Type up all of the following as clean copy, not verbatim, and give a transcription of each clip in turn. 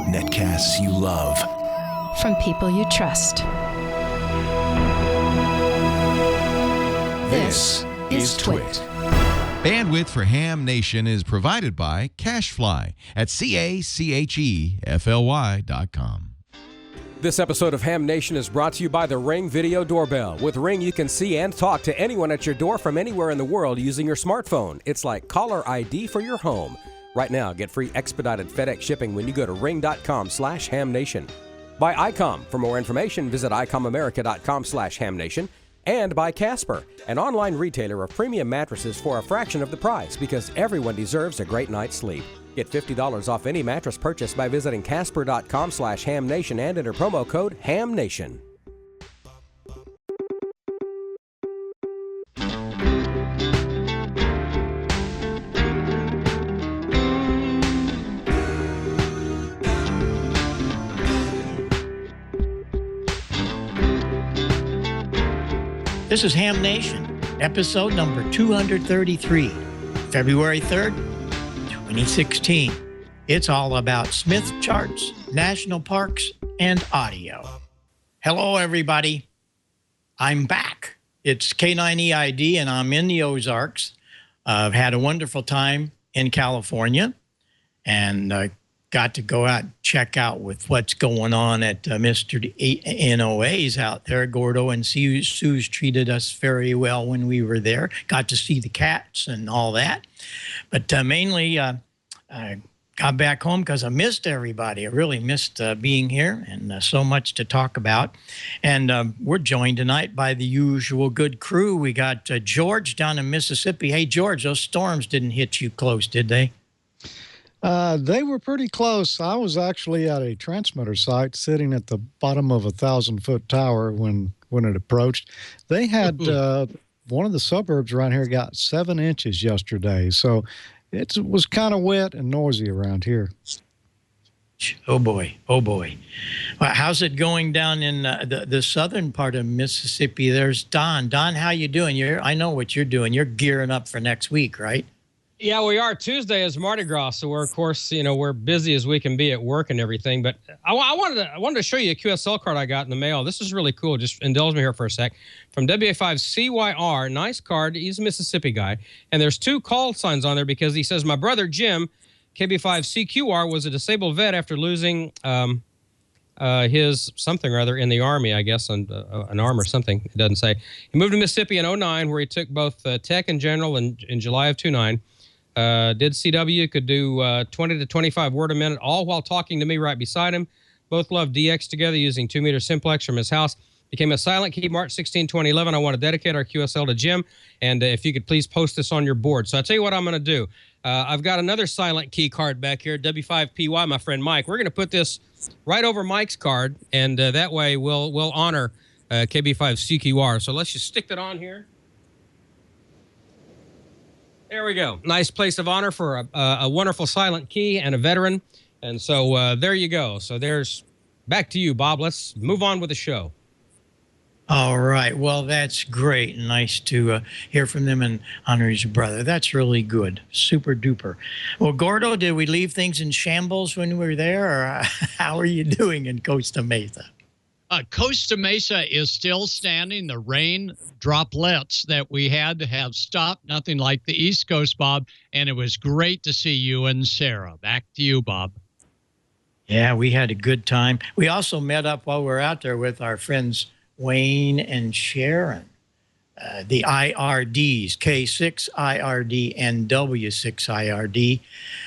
Netcasts you love. From people you trust. This is Twit. Bandwidth for Ham Nation is provided by CacheFly at CacheFly.com. This episode of Ham Nation is brought to you by the Ring Video Doorbell. With Ring, you can see and talk to anyone at your door from anywhere in the world using your smartphone. It's like caller ID for your home. Right now, get free expedited FedEx shipping when you go to ring.com/hamnation. By Icom. For more information, visit icomamerica.com/hamnation. And by Casper, an online retailer of premium mattresses for a fraction of the price, because everyone deserves a great night's sleep. Get $50 off any mattress purchase by visiting casper.com/hamnation and enter promo code HAMNATION. This is Ham Nation, episode number 233, February 3rd, 2016. It's all about Smith charts, national parks, and audio. Hello, everybody. I'm back. It's K9EID, and I'm in the Ozarks. I've had a wonderful time in California, and got to go out and check out with what's going on at Mr. NOA's out there. Gordo and Sue's treated us very well when we were there. Got to see the cats and all that. But mainly I got back home because I missed everybody. I really missed being here, and so much to talk about. And we're joined tonight by the usual good crew. We got George down in Mississippi. Hey, George, those storms didn't hit you close, did they? They were pretty close. I was actually at a transmitter site sitting at the bottom of a 1,000-foot tower when it approached. They had one of the suburbs around here got 7 inches yesterday. So it was kind of wet and noisy around here. Oh, boy. Oh, boy. Well, how's it going down in the southern part of Mississippi? There's Don. Don, how you doing? I know what you're doing. You're gearing up for next week, right? Yeah, we are. Tuesday is Mardi Gras, so we're, of course, we're busy as we can be at work and everything. But I wanted to show you a QSL card I got in the mail. This is really cool. Just indulge me here for a sec. From WA5CYR, nice card. He's a Mississippi guy. And there's 2 call signs on there because he says, my brother Jim, KB5CQR, was a disabled vet after losing his something or other in the Army, I guess, an arm or something. It doesn't say. He moved to Mississippi in 2009, where he took both tech and general in July of 2009. Did CW, could do 20 to 25 word a minute, all while talking to me right beside him. Both loved DX together using 2-meter simplex from his house. Became a silent key March 16, 2011. I want to dedicate our QSL to Jim, and if you could please post this on your board. So I'll tell you what I'm going to do. I've got another silent key card back here, W5PY, my friend Mike. We're going to put this right over Mike's card, and that way we'll honor KB5CQR. So let's just stick that on here. There we go. Nice place of honor for a wonderful silent key and a veteran. And so there you go. So there's back to you, Bob. Let's move on with the show. All right. Well, that's great. Nice to hear from them and honor his brother. That's really good. Super duper. Well, Gordo, did we leave things in shambles when we were there, or how are you doing in Costa Mesa? Costa Mesa is still standing. The rain droplets that we had to have stopped, nothing like the East Coast, Bob. And it was great to see you and Sarah. Back to you, Bob. Yeah, we had a good time. We also met up while we were out there with our friends Wayne and Sharon, the IRDs, K6IRD and W6IRD.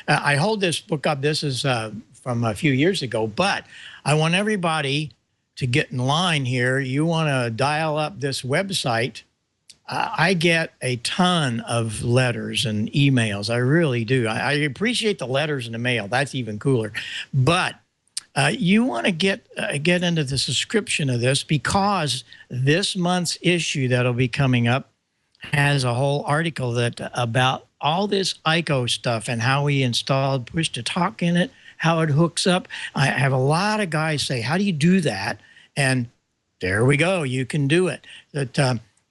I hold this book up. This is from a few years ago, but I want everybody to get in line here. You want to dial up this website. I get a ton of letters and emails. I really do. I appreciate the letters in the mail. That's even cooler. But you want to get into the subscription of this, because this month's issue that'll be coming up has a whole article about all this Icom stuff and how we installed push-to-talk in it, how it hooks up. I have a lot of guys say, how do you do that? And there we go. You can do it.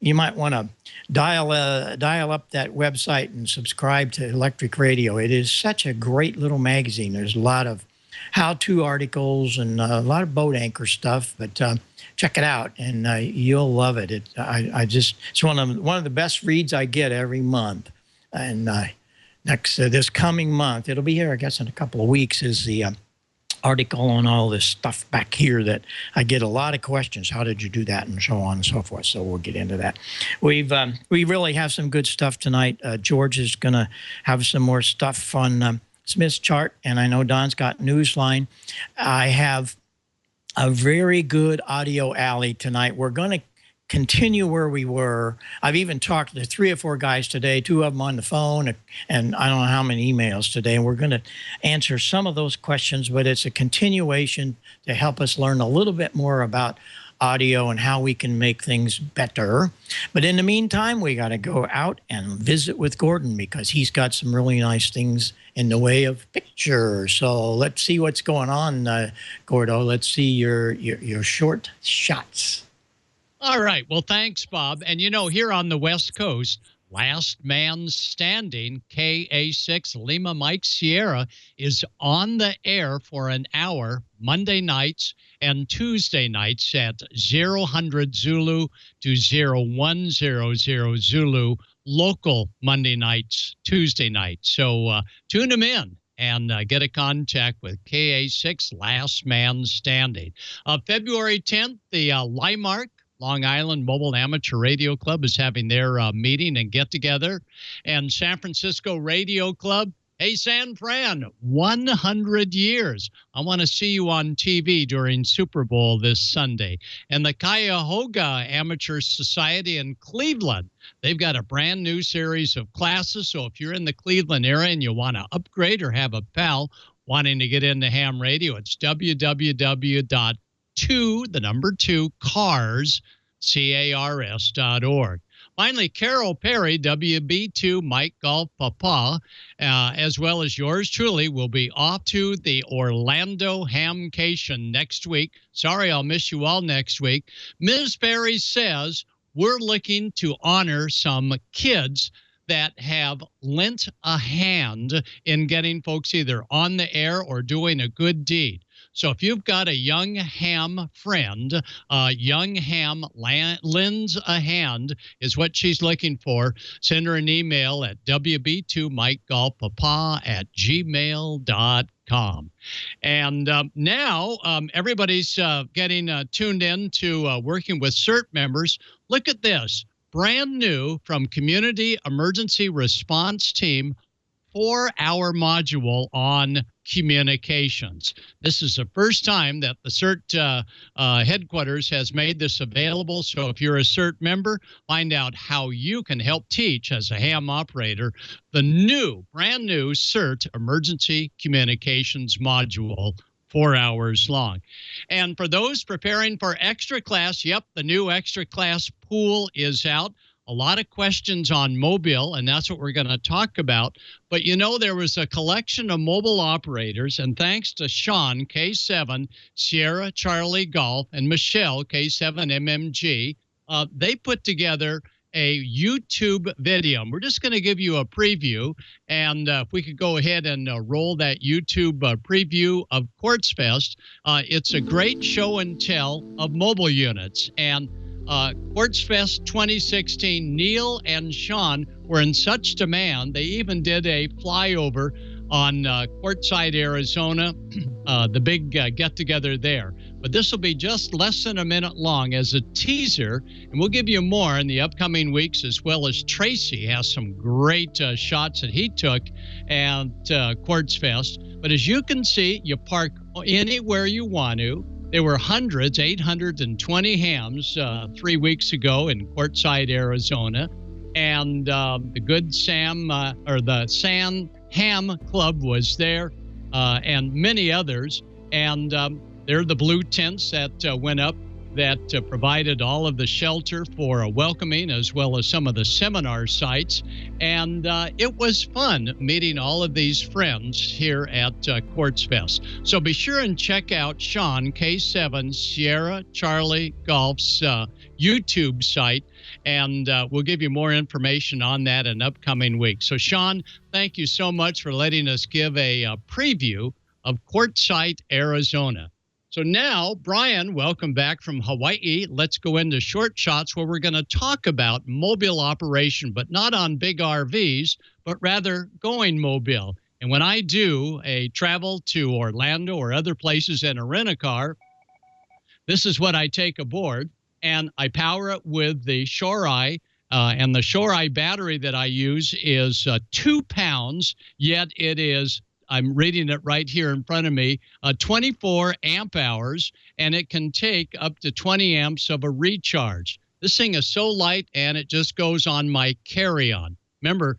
you might want to dial up that website and subscribe to Electric Radio. It is such a great little magazine. There's a lot of how-to articles and a lot of boat anchor stuff, but check it out and you'll love it. It's one of the best reads I get every month. And this coming month, it'll be here, I guess, in a couple of weeks, is the article on all this stuff back here that I get a lot of questions. How did you do that? And so on and so forth. So we'll get into that. We really have some good stuff tonight. George is going to have some more stuff on Smith's chart, and I know Don's got Newsline. I have a very good audio alley tonight. We're going to continue where we were. I've even talked to 3 or 4 guys today, 2 of them on the phone, and I don't know how many emails today. And we're going to answer some of those questions, but it's a continuation to help us learn a little bit more about audio and how we can make things better. But in the meantime, we got to go out and visit with Gordon because he's got some really nice things in the way of pictures. So let's see what's going on, Gordo. Let's see your short shots. All right. Well, thanks, Bob. And, here on the West Coast, Last Man Standing, KA6 Lima Mike Sierra, is on the air for an hour Monday nights and Tuesday nights at 000 Zulu to 0100 Zulu, local Monday nights, Tuesday nights. So tune them in and get a contact with KA6 Last Man Standing. February 10th, the Limark Long Island Mobile Amateur Radio Club is having their meeting and get-together. And San Francisco Radio Club, hey, San Fran, 100 years. I want to see you on TV during Super Bowl this Sunday. And the Cuyahoga Amateur Society in Cleveland, they've got a brand new series of classes. So if you're in the Cleveland area and you want to upgrade or have a pal wanting to get into ham radio, it's cars.org. Finally, Carol Perry, WB2 Mike Golf Papa, as well as yours truly, will be off to the Orlando Hamcation next week. Sorry, I'll miss you all next week. Ms. Perry says we're looking to honor some kids that have lent a hand in getting folks either on the air or doing a good deed. So if you've got a young ham friend, young ham lends a hand is what she's looking for. Send her an email at wb2mikegolfpapa@gmail.com. And now everybody's getting tuned in to working with CERT members. Look at this. Brand new from Community Emergency Response Team, 4-hour module on communications. This is the first time that the CERT headquarters has made this available. So if you're a CERT member, find out how you can help teach as a ham operator the brand new CERT Emergency Communications module, 4 hours long. And for those preparing for extra class, yep, the new extra class pool is out. A lot of questions on mobile, and that's what we're going to talk about. But there was a collection of mobile operators, and thanks to Sean, K7, Sierra Charlie Golf, and Michelle, K7 MMG, they put together a YouTube video. And we're just going to give you a preview, and if we could go ahead and roll that YouTube preview of Quartz Fest. It's a great show and tell of mobile units. And Quartz Fest 2016, Neil and Sean were in such demand, they even did a flyover on Quartzsite, Arizona, the big get-together there. But this will be just less than a minute long as a teaser, and we'll give you more in the upcoming weeks, as well as Tracy has some great shots that he took at Quartz Fest. But as you can see, you park anywhere you want to. There were 820 hams 3 weeks ago in Quartzsite, Arizona. And the Good Sam, or the San Ham Club was there, and many others. And there are the blue tents that went up. that provided all of the shelter for welcoming, as well as some of the seminar sites. And it was fun meeting all of these friends here at Quartz Fest. So be sure and check out Sean, K7 Sierra Charlie Golf's YouTube site, and we'll give you more information on that in upcoming weeks. So Sean, thank you so much for letting us give a preview of Quartzsite, Arizona. So now, Brian, welcome back from Hawaii. Let's go into short shots where we're going to talk about mobile operation, but not on big RVs, but rather going mobile. And when I do a travel to Orlando or other places in a rent-a-car, this is what I take aboard, and I power it with the Shore-Eye. And the Shore-Eye battery that I use is 2 pounds, yet it is, I'm reading it right here in front of me, 24 amp hours, and it can take up to 20 amps of a recharge. This thing is so light, and it just goes on my carry-on. Remember,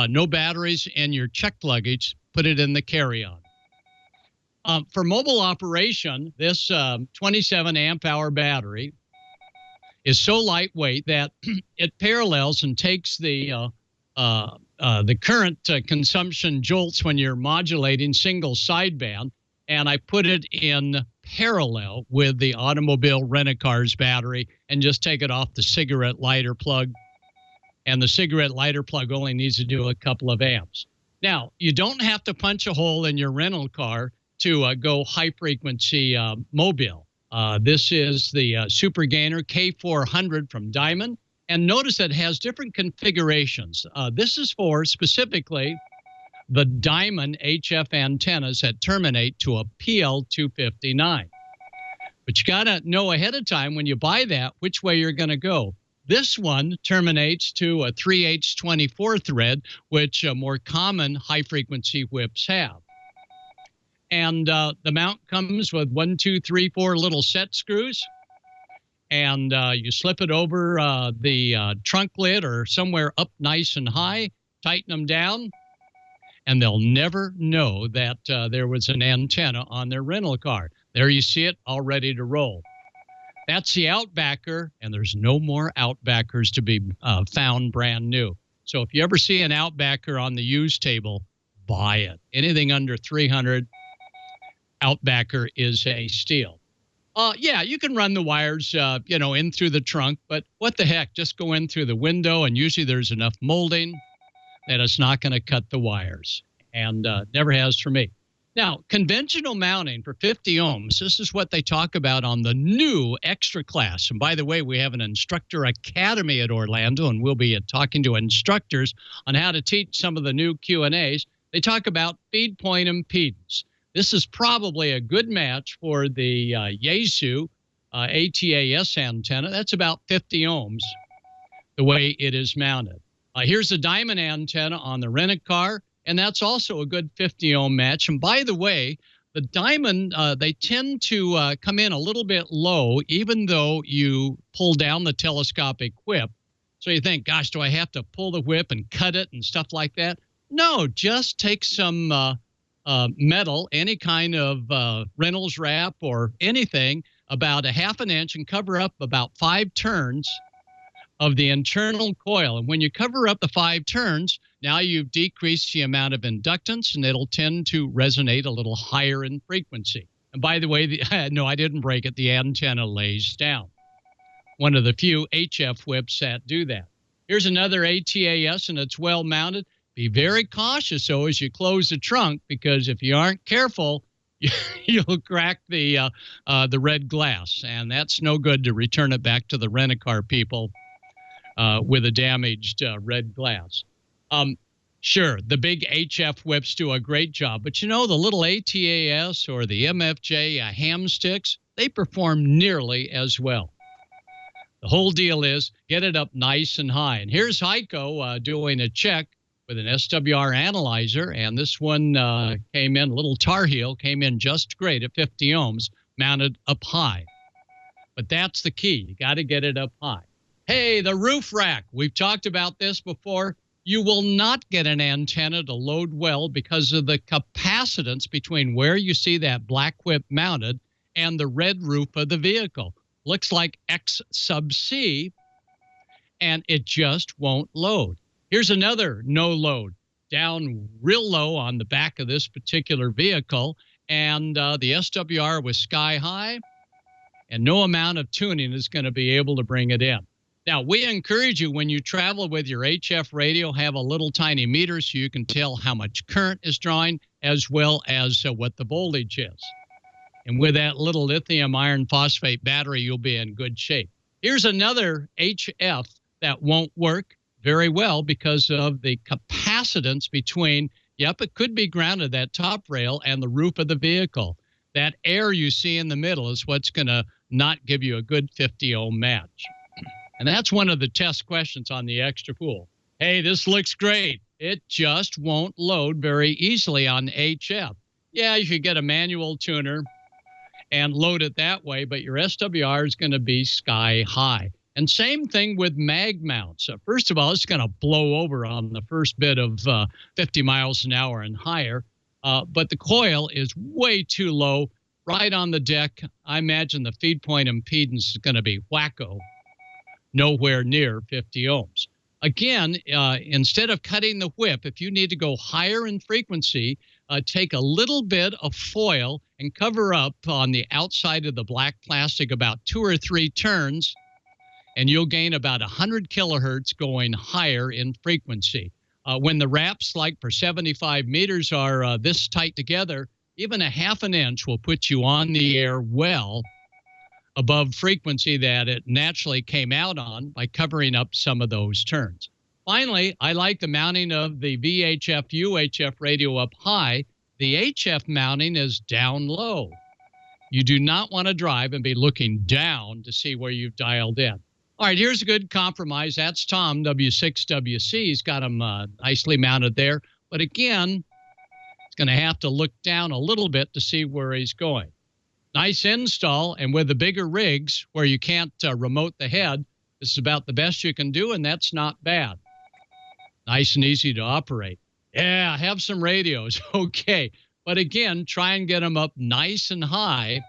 no batteries in your checked luggage. Put it in the carry-on. For mobile operation, this 27 amp hour battery is so lightweight that it parallels and takes the current consumption jolts when you're modulating single sideband, and I put it in parallel with the automobile rent-a-car's battery and just take it off the cigarette lighter plug. And the cigarette lighter plug only needs to do a couple of amps. Now, you don't have to punch a hole in your rental car to go high-frequency mobile. This is the Super Gainer K400 from Diamond. And notice it has different configurations. This is for specifically the Diamond HF antennas that terminate to a PL259. But you got to know ahead of time when you buy that which way you're going to go. This one terminates to a 3H24 thread, which more common high-frequency whips have. And the mount comes with 1, 2, 3, 4 little set screws. And you slip it over the trunk lid or somewhere up nice and high, tighten them down, and they'll never know that there was an antenna on their rental car. There you see it, all ready to roll. That's the Outbacker, and there's no more Outbackers to be found brand new. So if you ever see an Outbacker on the used table, buy it. Anything under $300, Outbacker is a steal. Yeah, you can run the wires, in through the trunk, but what the heck, just go in through the window, and usually there's enough molding that it's not going to cut the wires, and never has for me. Now, conventional mounting for 50 ohms, this is what they talk about on the new extra class. And by the way, we have an instructor academy at Orlando, and we'll be talking to instructors on how to teach some of the new Q&As. They talk about feed point impedance. This is probably a good match for the Yaesu ATAS antenna. That's about 50 ohms, the way it is mounted. Here's a Diamond antenna on the rent-a-car, and that's also a good 50 ohm match. And by the way, the Diamond, they tend to come in a little bit low, even though you pull down the telescopic whip. So you think, gosh, do I have to pull the whip and cut it and stuff like that? No, just take some metal, any kind of Reynolds wrap or anything, about a ½ an inch, and cover up about 5 turns of the internal coil. And when you cover up the 5 turns, now you've decreased the amount of inductance, and it'll tend to resonate a little higher in frequency. And by the way, no, I didn't break it. The antenna lays down. One of the few HF whips that do that. Here's another ATAS, and it's well mounted. Be very cautious, though, as you close the trunk, because if you aren't careful, you'll crack the red glass, and that's no good to return it back to the rent-a-car people with a damaged red glass. Sure, the big HF whips do a great job, but the little ATAS or the MFJ ham sticks, they perform nearly as well. The whole deal is get it up nice and high. And here's Heiko doing a check with an SWR analyzer, and this one came in, a little Tar Heel, came in just great at 50 ohms, mounted up high. But that's the key. You got to get it up high. Hey, the roof rack. We've talked about this before. You will not get an antenna to load well because of the capacitance between where you see that black whip mounted and the red roof of the vehicle. looks like X sub C, and it just won't load. Here's another no load, down real low on the back of this particular vehicle, and the SWR was sky high, and no amount of tuning is going to be able to bring it in. Now, we encourage you, when you travel with your HF radio, have a little tiny meter so you can tell how much current is drawing, as well as what the voltage is. And with that little lithium iron phosphate battery, you'll be in good shape. Here's another HF that won't work very well because of the capacitance between, yep, it could be grounded, that top rail, and the roof of the vehicle. That air you see in the middle is what's going to not give you a good 50 ohm match. And that's one of the test questions on the extra pool. Hey, this looks great. It just won't load very easily on HF. Yeah, you could get a manual tuner and load it that way, but your SWR is going to be sky high. And same thing with mag mounts. First of all, it's going to blow over on the first bit of 50 miles an hour and higher. But the coil is way too low, right on the deck. I imagine the feed point impedance is going to be wacko, nowhere near 50 ohms. Again, instead of cutting the whip, if you need to go higher in frequency, take a little bit of foil and cover up on the outside of the black plastic about 2 or 3 turns, and you'll gain about 100 kilohertz going higher in frequency. When the wraps, like for 75 meters, are this tight together, even a half an inch will put you on the air well above frequency that it naturally came out on by covering up some of those turns. Finally, I like the mounting of the VHF UHF radio up high. The HF mounting is down low. You do not want to drive and be looking down to see where you've dialed in. All right, here's a good compromise. That's Tom, W6WC. He's got him nicely mounted there. But again, he's going to have to look down a little bit to see where he's going. Nice install, and with the bigger rigs where you can't remote the head, this is about the best you can do, and that's not bad. Nice and easy to operate. Yeah, have some radios, okay. But again, try and get them up nice and high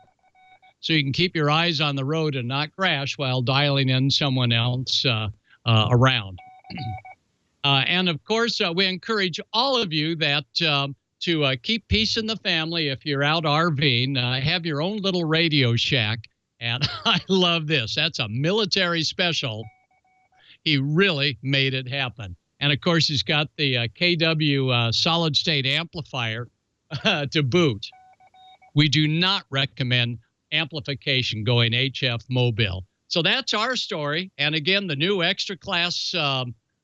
so you can keep your eyes on the road and not crash while dialing in someone else around. And of course, we encourage all of you that to keep peace in the family. If you're out RVing, have your own little Radio Shack. And I love this. That's a military special. He really made it happen. And of course, he's got the KW solid state amplifier to boot. We do not recommend amplification going HF mobile. So that's our story. And again, the new extra class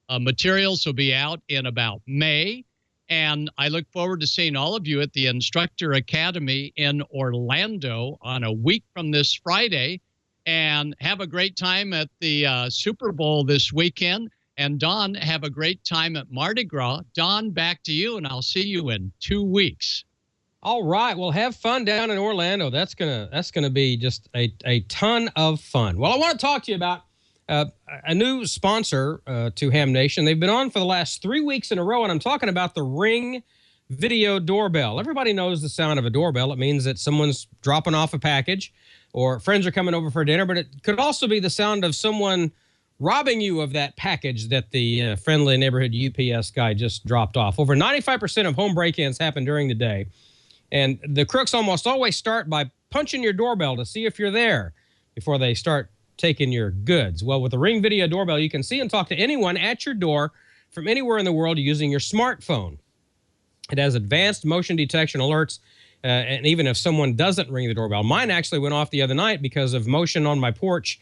materials will be out in about May. And I look forward to seeing all of you at the Instructor Academy in Orlando on a week from this Friday. And have a great time at the Super Bowl this weekend. And Don, have a great time at Mardi Gras. Don, back to you, and I'll see you in 2 weeks. All right. Well, have fun down in Orlando. That's gonna be just a ton of fun. Well, I want to talk to you about a new sponsor to Ham Nation. They've been on for the last 3 weeks in a row, and I'm talking about the Ring Video Doorbell. Everybody knows the sound of a doorbell. It means that someone's dropping off a package or friends are coming over for dinner, but it could also be the sound of someone robbing you of that package that the friendly neighborhood UPS guy just dropped off. Over 95% of home break-ins happen during the day, and the crooks almost always start by punching your doorbell to see if you're there before they start taking your goods. Well, with the Ring Video Doorbell, you can see and talk to anyone at your door from anywhere in the world using your smartphone. It has advanced motion detection alerts, and even if someone doesn't ring the doorbell. Mine actually went off the other night because of motion on my porch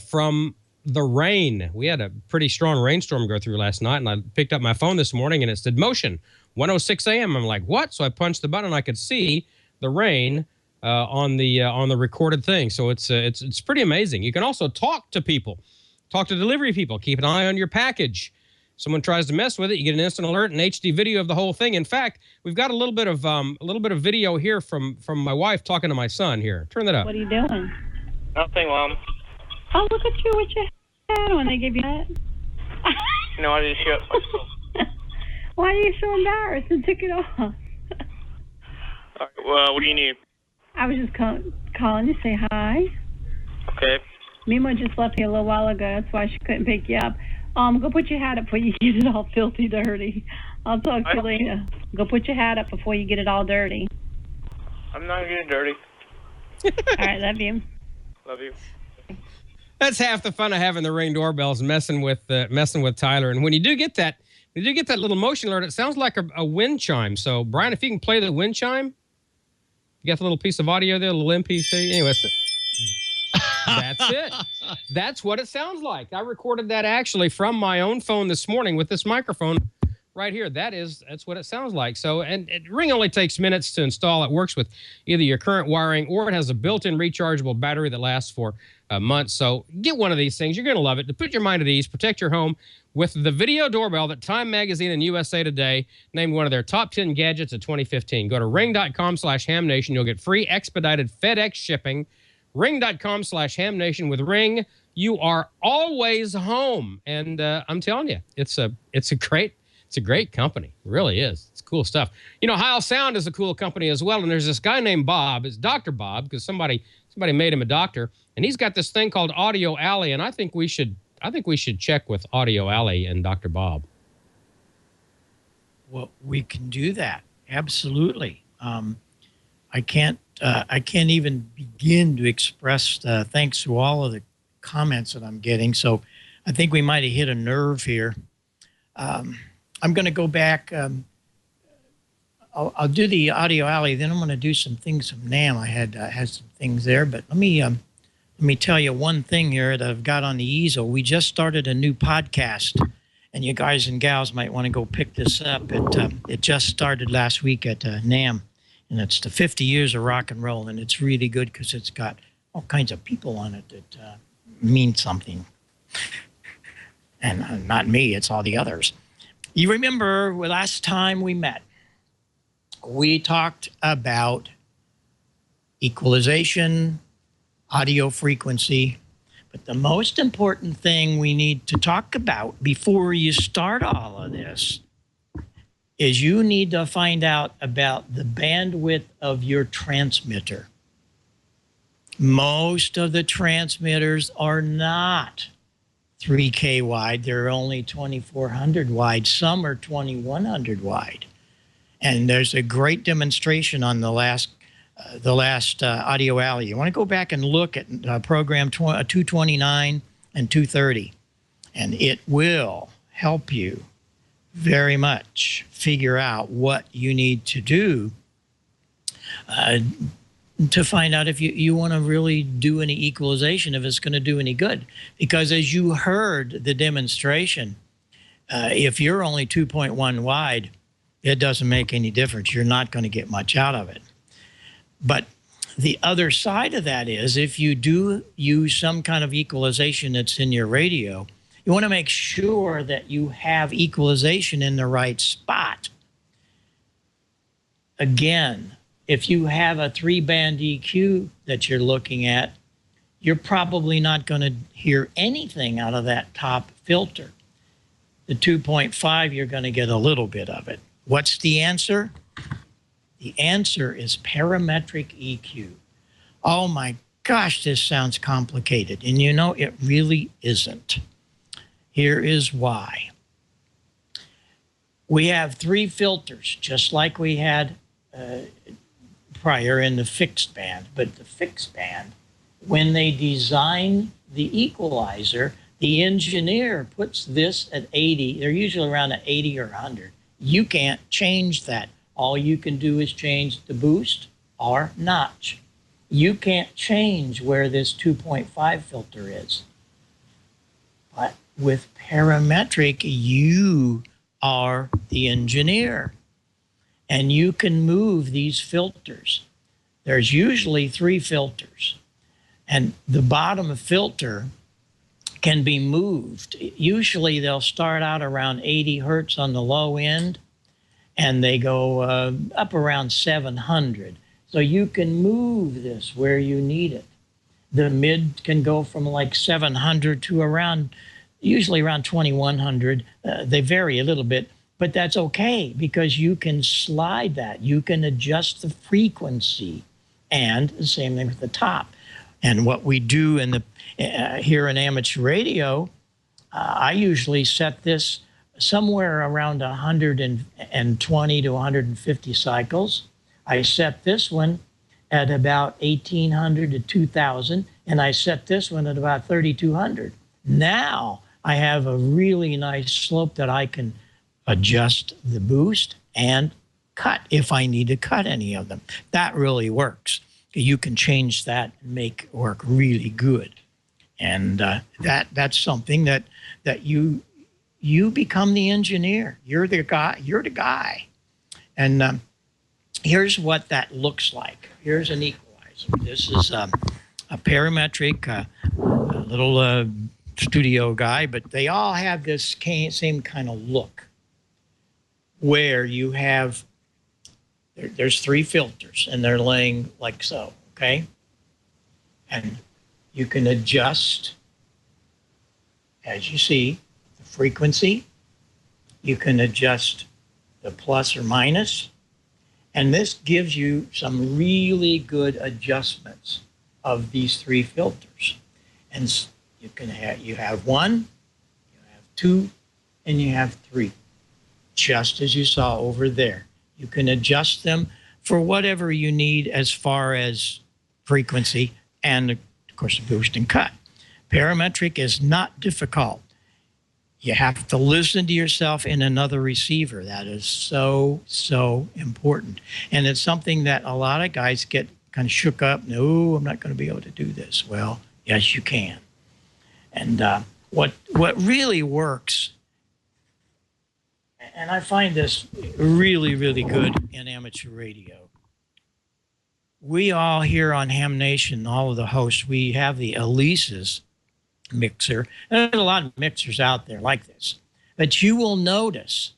from the rain. We had a pretty strong rainstorm go through last night, and I picked up my phone this morning, and it said motion, 1:06 a.m. I'm like, what? So I punched the button, and I could see the rain on the recorded thing. So it's pretty amazing. You can also talk to people, talk to delivery people, keep an eye on your package. Someone tries to mess with it, you get an instant alert and HD video of the whole thing. In fact, we've got a little bit of video here from my wife talking to my son here. Turn that up. What are you doing? Nothing, Mom. Oh, look at you with your hat on. They give you that. No, I just shut myself. Why are you so embarrassed and took it off? All right, well, what do you need? I was just calling to say hi. Okay. Mima just left here a little while ago. That's why she couldn't pick you up. Go put your hat up before you get it all filthy dirty. I'll talk to you later. Go put your hat up before you get it all dirty. I'm not getting dirty. All right, love you. Love you. That's half the fun of having the Ring doorbells, messing with Tyler. And when you do get that little motion alert, it sounds like a wind chime. So, Brian, if you can play the wind chime, you got the little piece of audio there, a little MP3. Anyway, that's it. That's what it sounds like. I recorded that actually from my own phone this morning with this microphone right here. That's what it sounds like. So, and Ring only takes minutes to install. It works with either your current wiring or it has a built-in rechargeable battery that lasts for months. So get one of these things. You're going to love it. To put your mind at ease, protect your home with the video doorbell that Time Magazine and USA Today named one of their top 10 gadgets of 2015. Go to ring.com/hamnation. You'll get free expedited FedEx shipping. Ring.com/hamnation. With Ring, you are always home. And I'm telling you, it's a great company. It really is. It's cool stuff. You know, Heil Sound is a cool company as well. And there's this guy named Bob. It's Dr. Bob because somebody made him a doctor. And he's got this thing called Audio Alley. And I think we should check with Audio Alley and Dr. Bob. Well, we can do that. Absolutely. I can't even begin to express thanks to all of the comments that I'm getting. So I think we might have hit a nerve here. I'm going to go back. I'll do the Audio Alley, then I'm going to do some things from NAMM. I had some things there, but let me tell you one thing here that I've got on the easel. We just started a new podcast, and you guys and gals might want to go pick this up. It just started last week at NAMM, and it's the 50 years of rock and roll, and it's really good because it's got all kinds of people on it that mean something. And not me, it's all the others. You remember last time we met, we talked about equalization, audio frequency, but the most important thing we need to talk about before you start all of this is you need to find out about the bandwidth of your transmitter. Most of the transmitters are not 3K wide. They're only 2400 wide. Some are 2100 wide. And there's a great demonstration on the last Audio Alley. You want to go back and look at program 229 and 230, and it will help you very much figure out what you need to do to find out if you want to really do any equalization, if it's going to do any good. Because as you heard the demonstration, if you're only 2.1 wide, it doesn't make any difference. You're not going to get much out of it. But the other side of that is if you do use some kind of equalization that's in your radio, you want to make sure that you have equalization in the right spot. Again, if you have a 3-band EQ that you're looking at, you're probably not going to hear anything out of that top filter. The 2.5, you're going to get a little bit of it. What's the answer? The answer is parametric EQ. Oh my gosh, this sounds complicated. And you know, it really isn't. Here is why. We have 3 filters, just like we had prior in the fixed band. But the fixed band, when they design the equalizer, the engineer puts this at 80. They're usually around at 80 or 100. You can't change that. All you can do is change the boost or notch. You can't change where this 2.5 filter is. But with parametric, you are the engineer. And you can move these filters. There's usually 3 filters. And the bottom filter can be moved. Usually they'll start out around 80 hertz on the low end, and they go up around 700. So you can move this where you need it. The mid can go from like 700 to usually around 2100. They vary a little bit, but that's okay because you can slide that. You can adjust the frequency, and the same thing with the top. And what we do in the here in amateur radio, I usually set this somewhere around 120 to 150 cycles. I set this one at about 1,800 to 2,000, and I set this one at about 3,200. Now I have a really nice slope that I can adjust the boost and cut if I need to cut any of them. That really works. You can change that and make it work really good. And that's something that you become the engineer. You're the guy. And here's what that looks like. Here's an equalizer. This is a parametric, a little studio guy, but they all have this same kind of look where you have, there's 3 filters and they're laying like so, okay? And you can adjust, as you see, the frequency. You can adjust the plus or minus. And this gives you some really good adjustments of these 3 filters. And you have 1, you have 2, and you have 3, just as you saw over there. You can adjust them for whatever you need as far as frequency and, of course, the boost and cut. Parametric is not difficult. You have to listen to yourself in another receiver. That is so, so important. And it's something that a lot of guys get kind of shook up. No, I'm not going to be able to do this. Well, yes, you can. And what really works, and I find this really, really good in amateur radio. We all here on Ham Nation, all of the hosts, we have the Elise's mixer. There's a lot of mixers out there like this. But you will notice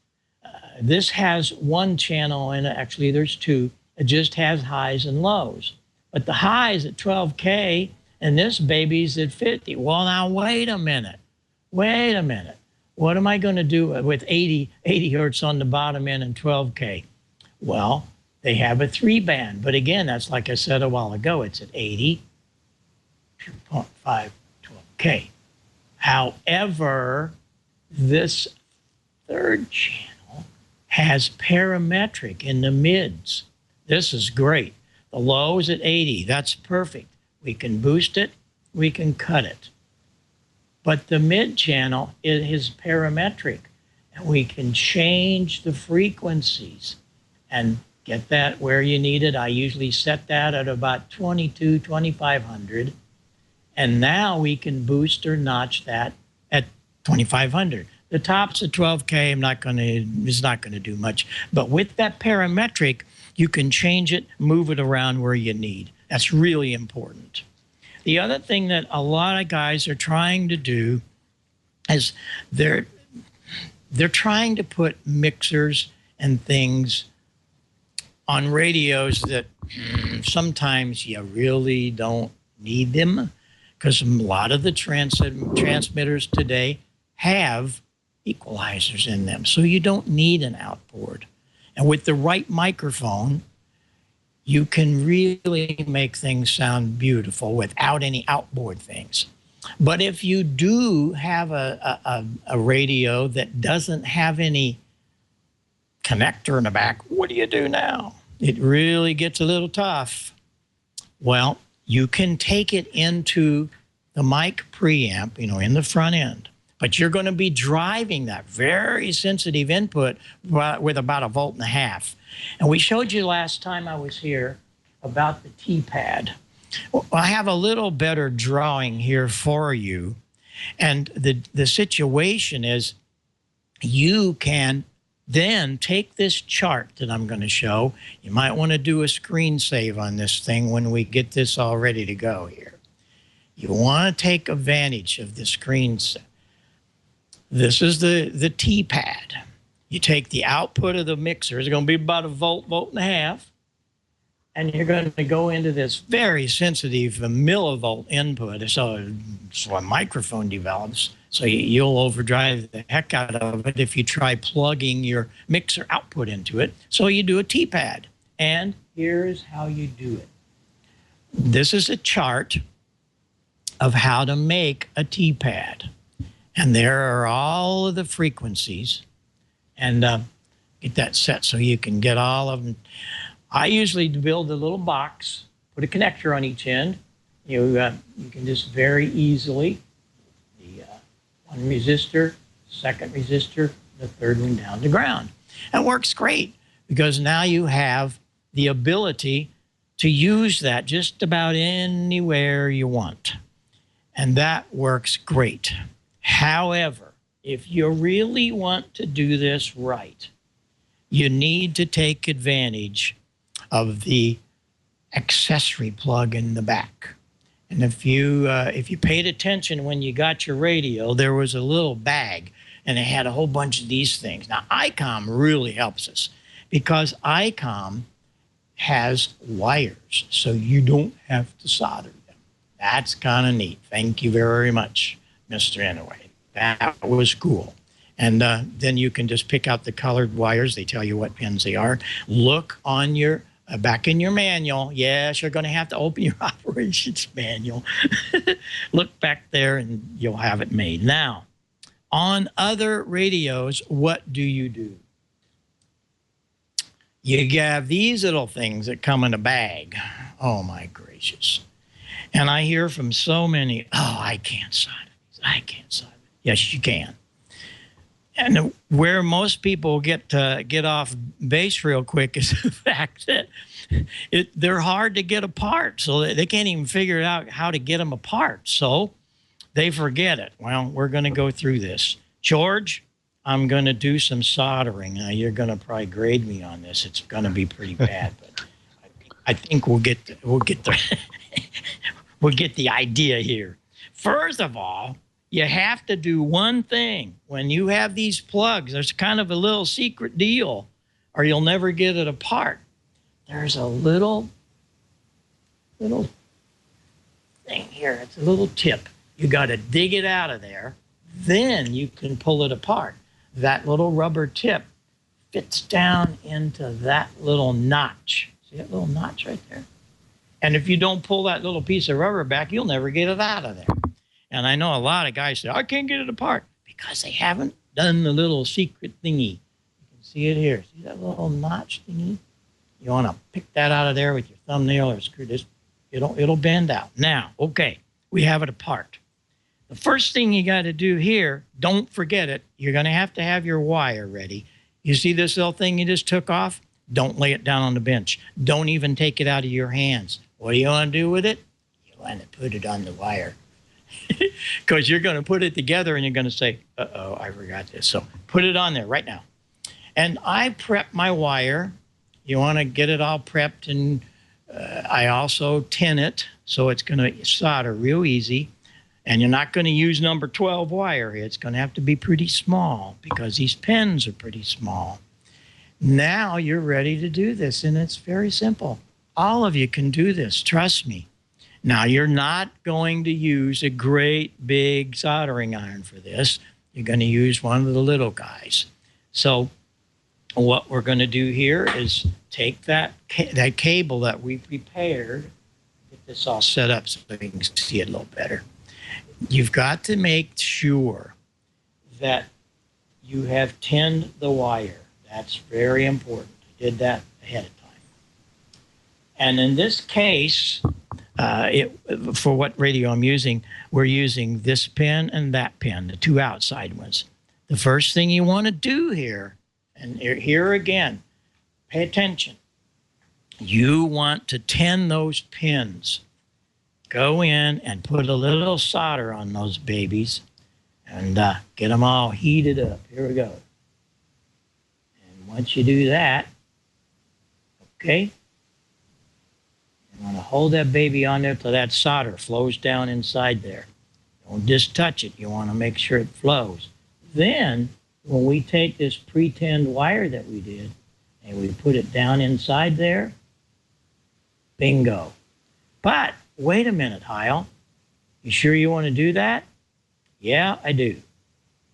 this has 1 channel, and actually there's 2. It just has highs and lows. But the highs at 12K, and this baby's at 50. Well, now, wait a minute. Wait a minute. What am I going to do with 80 hertz on the bottom end and 12K? Well, they have a 3-band. But again, that's like I said a while ago. It's at 80, 2.5, 12K. However, this 3rd channel has parametric in the mids. This is great. The low is at 80. That's perfect. We can boost it. We can cut it. But the mid channel is parametric, and we can change the frequencies and get that where you need it. I usually set that at about 2,500, and now we can boost or notch that at 2,500. The top's at 12K. It's not going to do much, but with that parametric, you can change it, move it around where you need. That's really important. The other thing that a lot of guys are trying to do is they're trying to put mixers and things on radios that sometimes you really don't need them, because a lot of the transmitters today have equalizers in them, so you don't need an outboard. And with the right microphone, you can really make things sound beautiful without any outboard things. But if you do have a radio that doesn't have any connector in the back, what do you do now? It really gets a little tough. Well, you can take it into the mic preamp, in the front end. But you're going to be driving that very sensitive input with about 1.5 volts. And we showed you last time I was here about the T-pad. Well, I have a little better drawing here for you. And the situation is you can then take this chart that I'm going to show. You might want to do a screen save on this thing when we get this all ready to go here. You want to take advantage of the screen save. This is the T-pad. You take the output of the mixer. It's going to be about 1.5 volts. And you're going to go into this very sensitive millivolt input. So a microphone develops. So you'll overdrive the heck out of it if you try plugging your mixer output into it. So you do a T-pad. And here's how you do it. This is a chart of how to make a T-pad. And there are all of the frequencies. And get that set so you can get all of them. I usually build a little box, put a connector on each end. You can just very easily, the one resistor, second resistor, the third one down to ground. It works great because now you have the ability to use that just about anywhere you want. And that works great. However, if you really want to do this right, you need to take advantage of the accessory plug in the back. And if you paid attention when you got your radio, there was a little bag and it had a whole bunch of these things. Now, Icom really helps us because Icom has wires, so you don't have to solder them. That's kind of neat. Thank you very much, Mr. Inouye. That was cool. And then you can just pick out the colored wires. They tell you what pins they are. Look on your, back in your manual. Yes, you're going to have to open your operations manual. Look back there and you'll have it made. Now, on other radios, what do? You have these little things that come in a bag. Oh, my gracious. And I hear from so many, oh, I can't solder these. I can't solder. Yes, you can. And where most people get off base real quick is the fact that they're hard to get apart. So they can't even figure out how to get them apart. So they forget it. Well, we're going to go through this. George, I'm going to do some soldering. Now, you're going to probably grade me on this. It's going to be pretty bad, but I think we'll get the we'll get the idea here. First of all, you have to do one thing. When you have these plugs, there's kind of a little secret deal, or you'll never get it apart. There's a little thing here. It's a little tip. You got to dig it out of there. Then you can pull it apart. That little rubber tip fits down into that little notch. See that little notch right there? And if you don't pull that little piece of rubber back, you'll never get it out of there. And I know a lot of guys say, I can't get it apart because they haven't done the little secret thingy. You can see it here. See that little notch thingy? You want to pick that out of there with your thumbnail or screw this. It'll bend out. Now, okay, we have it apart. The first thing you got to do here, don't forget it, you're going to have your wire ready. You see this little thing you just took off? Don't lay it down on the bench. Don't even take it out of your hands. What do you want to do with it? You want to put it on the wire. Because you're going to put it together and you're going to say, uh-oh, I forgot this. So put it on there right now. And I prep my wire. You want to get it all prepped, and I also tin it so it's going to solder real easy. And you're not going to use number 12 wire. It's going to have to be pretty small because these pins are pretty small. Now you're ready to do this, and it's very simple. All of you can do this, trust me. Now, you're not going to use a great big soldering iron for this. You're going to use one of the little guys. So what we're going to do here is take that cable that we prepared, get this all set up so you can see it a little better. You've got to make sure that you have tinned the wire. That's very important. I did that ahead of time. And in this case, for what radio I'm using, we're using this pin and that pin, the two outside ones. The first thing you want to do here, and here again, pay attention. You want to tin those pins. Go in and put a little solder on those babies and get them all heated up. Here we go. And once you do that, okay, you want to hold that baby on there till that solder flows down inside there. Don't just touch it. You want to make sure it flows. Then, when we take this pre-tinned wire that we did and we put it down inside there, bingo. But wait a minute, Heil. You sure you want to do that? Yeah, I do.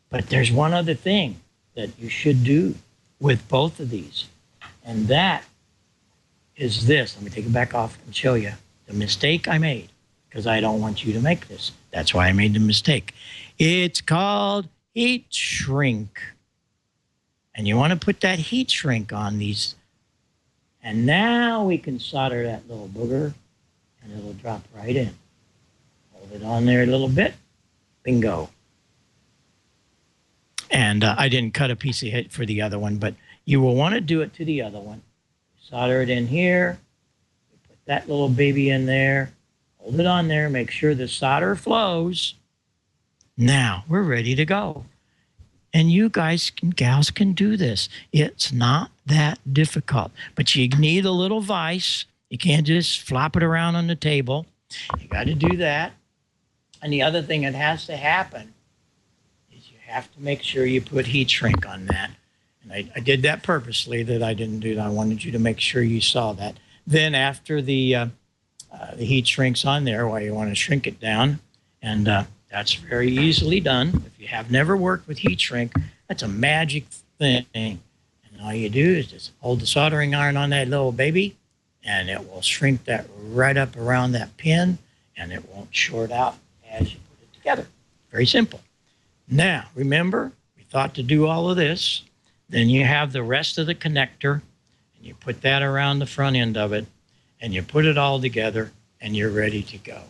But there's one other thing that you should do with both of these, and that is this. Let me take it back off and show you the mistake I made. because I don't want you to make this. That's why I made the mistake. It's called heat shrink. And you want to put that heat shrink on these. And now we can solder that little booger, and it'll drop right in. Hold it on there a little bit. Bingo. And I didn't cut a piece of it for the other one, but you will want to do it to the other one. Solder it in here. Put that little baby in there. Hold it on there. Make sure the solder flows. Now we're ready to go. And you guys and gals can do this. It's not that difficult, but you need a little vise. You can't just flop it around on the table. You got to do that. And the other thing that has to happen is you have to make sure you put heat shrink on that. And I did that purposely, that I didn't do that. I wanted you to make sure you saw that. Then after the heat shrink's on there, well, you want to shrink it down. And that's very easily done. If you have never worked with heat shrink, that's a magic thing. And all you do is just hold the soldering iron on that little baby, and it will shrink that right up around that pin, and it won't short out as you put it together. Very simple. Now, remember, we thought to do all of this. Then you have the rest of the connector, and you put that around the front end of it, and you put it all together, and you're ready to go.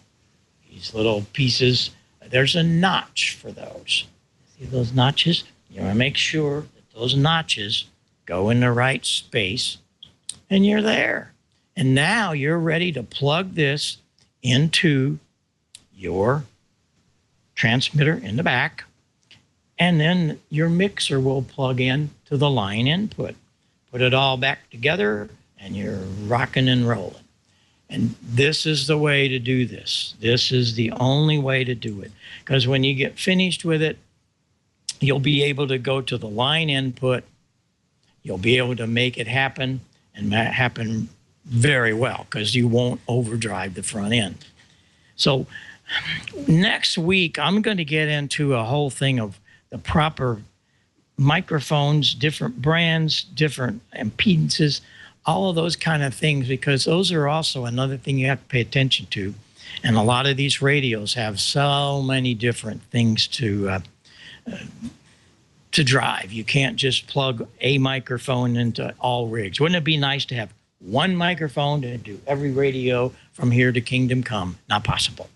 These little pieces, there's a notch for those. See those notches? You want to make sure that those notches go in the right space, and you're there. And now you're ready to plug this into your transmitter in the back, and then your mixer will plug in to the line input. Put it all back together, and you're rocking and rolling. And this is the way to do this. This is the only way to do it. Because when you get finished with it, you'll be able to go to the line input. You'll be able to make it happen, and that happen very well, because you won't overdrive the front end. So next week, I'm going to get into a whole thing of the proper microphones, different brands, different impedances, all of those kind of things, because those are also another thing you have to pay attention to. And a lot of these radios have so many different things to drive. You can't just plug a microphone into all rigs. Wouldn't it be nice to have one microphone to do every radio from here to Kingdom Come? Not possible.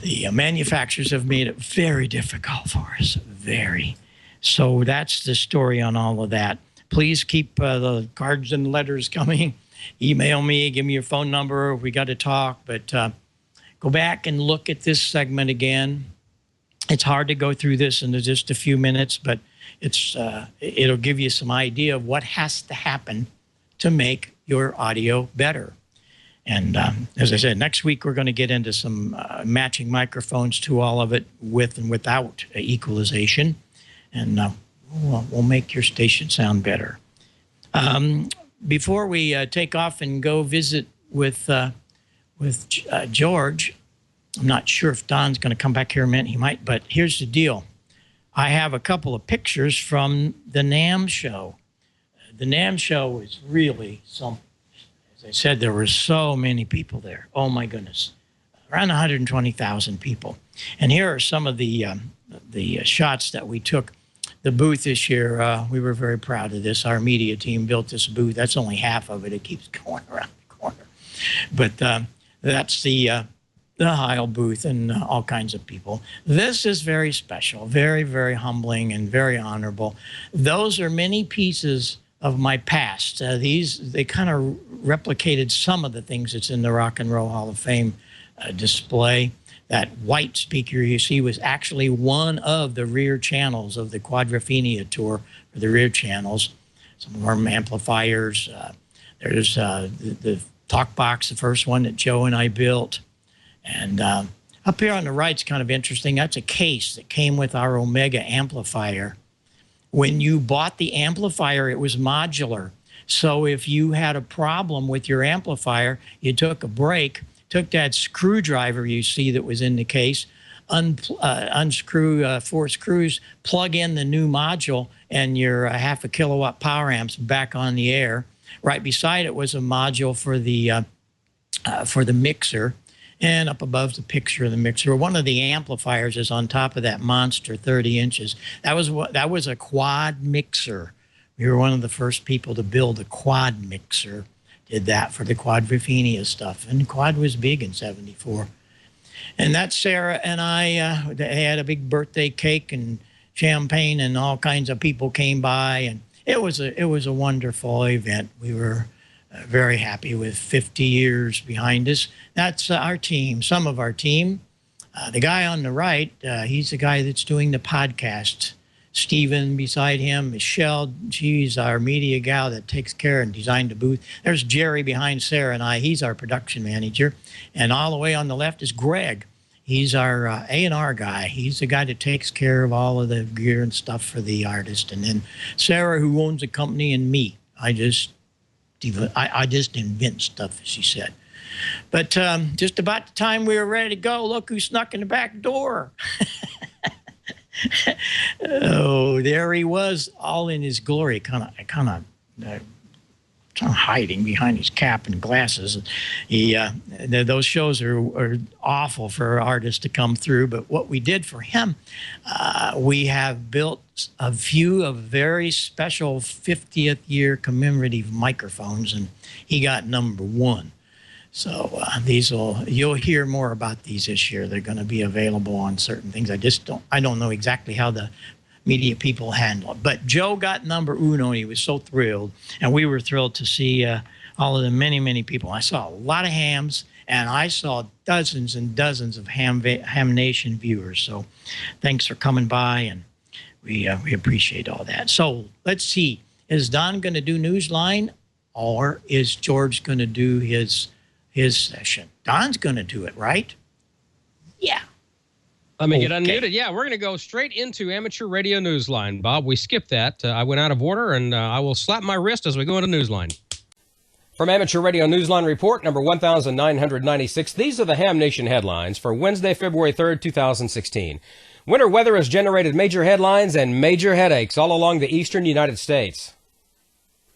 The manufacturers have made it very difficult for us, very. So that's the story on all of that. Please keep the cards and letters coming. Email me, give me your phone number. We got to talk, but go back and look at this segment again. It's hard to go through this in just a few minutes, but it'll give you some idea of what has to happen to make your audio better. And as I said, next week we're going to get into some matching microphones to all of it, with and without equalization, and we'll make your station sound better. Before we take off and go visit with George, I'm not sure if Don's going to come back here in a minute. He might, but here's the deal. I have a couple of pictures from the NAMM show. The NAMM show was really something. As I said, there were so many people there. Oh, my goodness. Around 120,000 people. And here are some of the shots that we took. The booth this year, we were very proud of this. Our media team built this booth. That's only half of it. It keeps going around the corner. But that's the Heil booth, and all kinds of people. This is very special, very, very humbling, and very honorable. Those are many pieces of my past. They kind of replicated some of the things that's in the Rock and Roll Hall of Fame display. That white speaker you see was actually one of the rear channels of the Quadrophenia tour, or the rear channels. Some of our amplifiers. There's the talk box, the first one that Joe and I built. And up here on the right's kind of interesting. That's a case that came with our Omega amplifier. When you bought the amplifier, it was modular. So if you had a problem with your amplifier, you took a break, took that screwdriver you see that was in the case, unscrew 4 screws, plug in the new module, and your 0.5 kilowatt power amps back on the air. Right beside it was a module for the mixer. And up above the picture of the mixer, one of the amplifiers is on top of that monster, 30 inches. That was a quad mixer. We were one of the first people to build a quad mixer. Did that for the Quadrophenia stuff. And quad was big in 74. And that's Sarah and I. They had a big birthday cake and champagne, and all kinds of people came by. And it was a wonderful event. We were very happy with 50 years behind us. That's our team, some of our team. The guy on the right, he's the guy that's doing the podcast. Stephen beside him, Michelle, she's our media gal that takes care and designed the booth. There's Jerry behind Sarah and I. He's our production manager. And all the way on the left is Greg. He's our A&R guy. He's the guy that takes care of all of the gear and stuff for the artist. And then Sarah, who owns the company, and me. I just invent stuff, as she said. But just about the time we were ready to go, look who snuck in the back door. Oh, there he was, all in his glory, kind of hiding behind his cap and glasses. Those shows are awful for artists to come through, but what we did for him, we have built a few of very special 50th year commemorative microphones, and he got number 1. So you'll hear more about these this year. They're going to be available on certain things. I don't know exactly how the media people handle it. But Joe got number 1, and he was so thrilled. And we were thrilled to see all of the many people. I saw a lot of hams, and I saw dozens and dozens of Ham Nation viewers. So thanks for coming by, and we appreciate all that. So let's see. Is Don going to do Newsline, or is George going to do his session? Don's going to do it, right? Yeah. Let me get unmuted. Yeah, we're going to go straight into Amateur Radio Newsline, Bob. We skipped that. I went out of order, and I will slap my wrist as we go into Newsline. From Amateur Radio Newsline Report, number 1996, these are the Ham Nation headlines for Wednesday, February 3rd, 2016. Winter weather has generated major headlines and major headaches all along the eastern United States.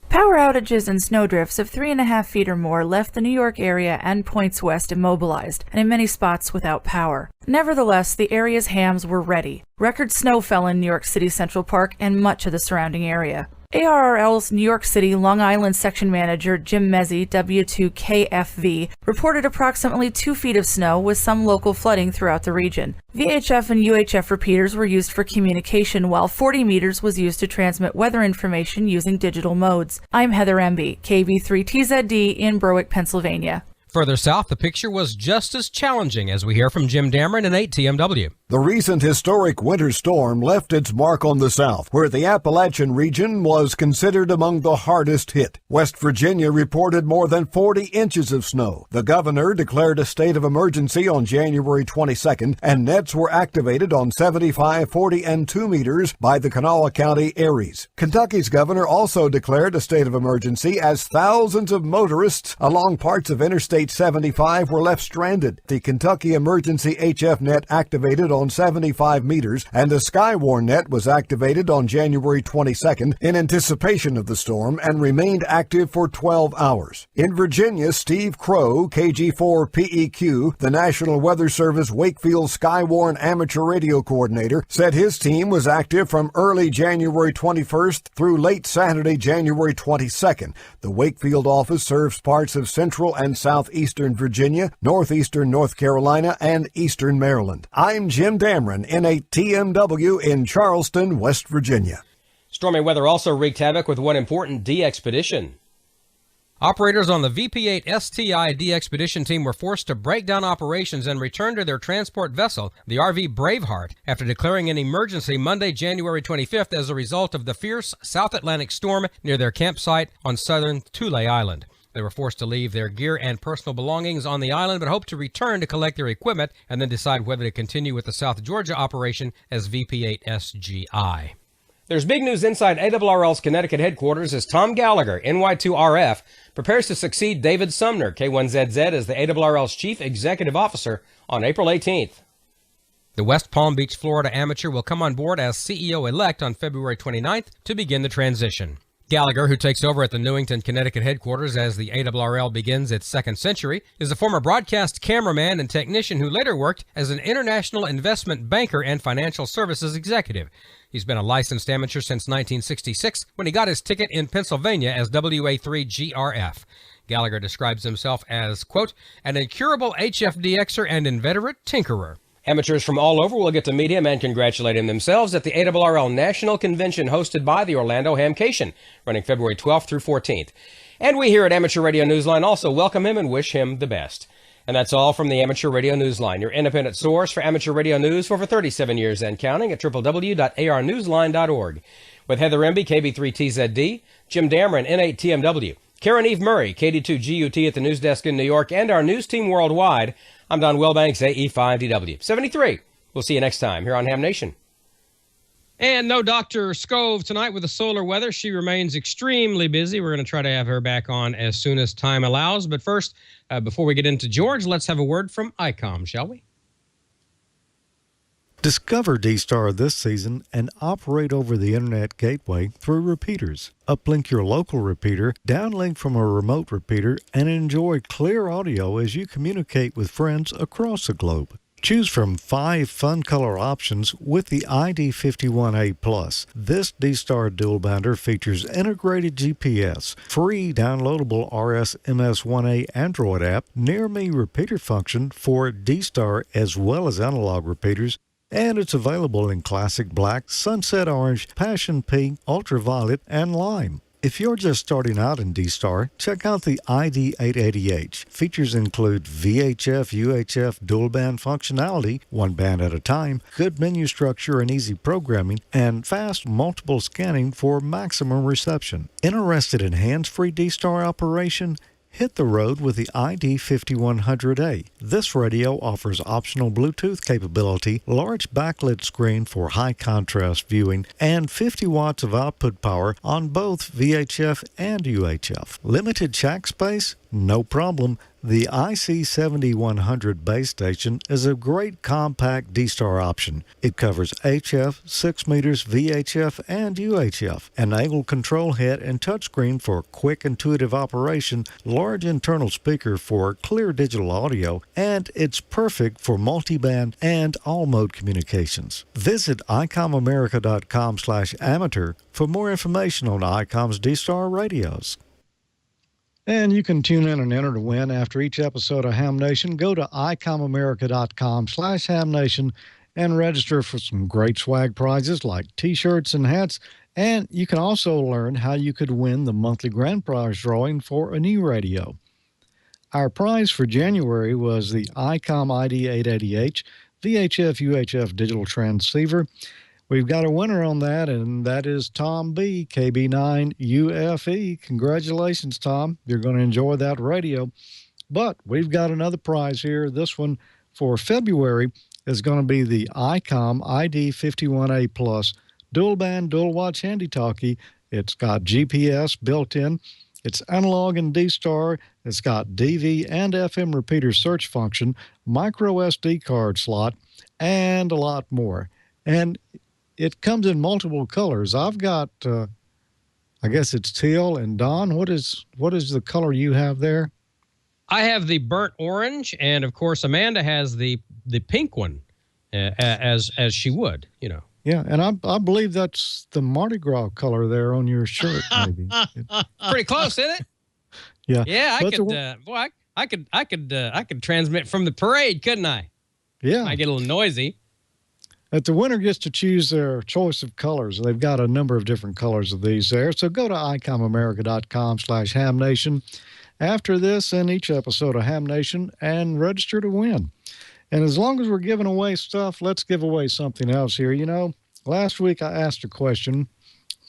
Power outages and snowdrifts of 3.5 feet or more left the New York area and points west immobilized, and in many spots without power. Nevertheless, the area's hams were ready. Record snow fell in New York City Central Park and much of the surrounding area. ARRL's New York City Long Island section manager Jim Mezzi, W2KFV, reported approximately 2 feet of snow with some local flooding throughout the region. VHF and UHF repeaters were used for communication, while 40 meters was used to transmit weather information using digital modes. I'm Heather Emby, KV3TZD in Berwick, Pennsylvania. Further south, the picture was just as challenging, as we hear from Jim Dameron in 8TMW. The recent historic winter storm left its mark on the South, where the Appalachian region was considered among the hardest hit. West Virginia reported more than 40 inches of snow. The governor declared a state of emergency on January 22nd, and nets were activated on 75, 40, and 2 meters by the Kanawha County Aries. Kentucky's governor also declared a state of emergency as thousands of motorists along parts of Interstate 75 were left stranded. The Kentucky Emergency HF net activated on 75 meters, and a Skywarn net was activated on January 22nd in anticipation of the storm and remained active for 12 hours. In Virginia, Steve Crow, KG4PEQ, the National Weather Service Wakefield Skywarn amateur radio coordinator, said his team was active from early January 21st through late Saturday, January 22nd. The Wakefield office serves parts of central and southeastern Virginia, northeastern North Carolina, and eastern Maryland. I'm Jim Dameron in 8TMW in Charleston, West Virginia. Stormy weather also wreaked havoc with one important de-expedition. Operators on the VP-8 STI de-expedition team were forced to break down operations and return to their transport vessel, the RV Braveheart, after declaring an emergency Monday, January 25th as a result of the fierce South Atlantic storm near their campsite on southern Tule Island. They were forced to leave their gear and personal belongings on the island, but hope to return to collect their equipment and then decide whether to continue with the South Georgia operation as VP-8 SGI. There's big news inside ARRL's Connecticut headquarters as Tom Gallagher, NY2RF, prepares to succeed David Sumner, K1ZZ, as the ARRL's Chief Executive Officer on April 18th. The West Palm Beach, Florida amateur will come on board as CEO-elect on February 29th to begin the transition. Gallagher, who takes over at the Newington, Connecticut headquarters as the ARRL begins its second century, is a former broadcast cameraman and technician who later worked as an international investment banker and financial services executive. He's been a licensed amateur since 1966 when he got his ticket in Pennsylvania as WA3GRF. Gallagher describes himself as, quote, an incurable HFDXer and inveterate tinkerer. Amateurs from all over will get to meet him and congratulate him themselves at the ARRL National Convention hosted by the Orlando Hamcation, running February 12th through 14th. And we here at Amateur Radio Newsline also welcome him and wish him the best. And that's all from the Amateur Radio Newsline, your independent source for amateur radio news for over 37 years and counting at www.arnewsline.org. With Heather Emby, KB3TZD, Jim Dameron, N8TMW, Karen Eve Murray, KD2GUT at the news desk in New York, and our news team worldwide, I'm Don Wilbanks, AE5DW. 73. We'll see you next time here on Ham Nation. And no Dr. Scove tonight with the solar weather. She remains extremely busy. We're going to try to have her back on as soon as time allows. But first, before we get into George, let's have a word from Icom, shall we? Discover D-Star this season and operate over the Internet gateway through repeaters. Uplink your local repeater, downlink from a remote repeater, and enjoy clear audio as you communicate with friends across the globe. Choose from 5 fun color options with the ID51A Plus. This D-Star dual bander features integrated GPS, free downloadable RS-MS1A Android app, Near Me repeater function for D-Star as well as analog repeaters, and it's available in classic black, sunset orange, passion pink, ultraviolet, and lime. If you're just starting out in D-Star, check out the ID880H. Features include VHF, UHF dual band functionality, 1 band at a time, good menu structure and easy programming, and fast multiple scanning for maximum reception. Interested in hands-free D-Star operation? Hit the road with the ID5100A. This radio offers optional Bluetooth capability, large backlit screen for high contrast viewing, and 50 watts of output power on both VHF and UHF. Limited jack space? No problem. The IC7100 base station is a great compact D-Star option. It covers HF, 6 meters, VHF, and UHF. Enable control head and touchscreen for quick intuitive operation, large internal speaker for clear digital audio, and it's perfect for multiband and all-mode communications. Visit icomamerica.com/amateur for more information on Icom's D-Star radios. And you can tune in and enter to win after each episode of Ham Nation. Go to icomamerica.com/hamnation and register for some great swag prizes like T-shirts and hats. And you can also learn how you could win the monthly grand prize drawing for a new radio. Our prize for January was the Icom ID880H VHF UHF digital transceiver. We've got a winner on that, and that is Tom B, KB9UFE. Congratulations, Tom. You're going to enjoy that radio. But we've got another prize here. This one for February is going to be the Icom ID51A Plus dual band, dual watch handy talkie. It's got GPS built in. It's analog and D-Star. It's got DV and FM repeater search function, micro SD card slot, and a lot more. And it comes in multiple colors. I've got, I guess it's teal. And Don, what is the color you have there? I have the burnt orange, and of course Amanda has the pink one, as she would, you know. Yeah, and I believe that's the Mardi Gras color there on your shirt, maybe. Pretty close, isn't it? Yeah. Yeah, I could transmit from the parade, couldn't I? Yeah. I get a little noisy. But the winner gets to choose their choice of colors. They've got a number of different colors of these there. So go to icomamerica.com/hamnation after this and each episode of Ham Nation and register to win. And as long as we're giving away stuff, let's give away something else here. You know, last week I asked a question,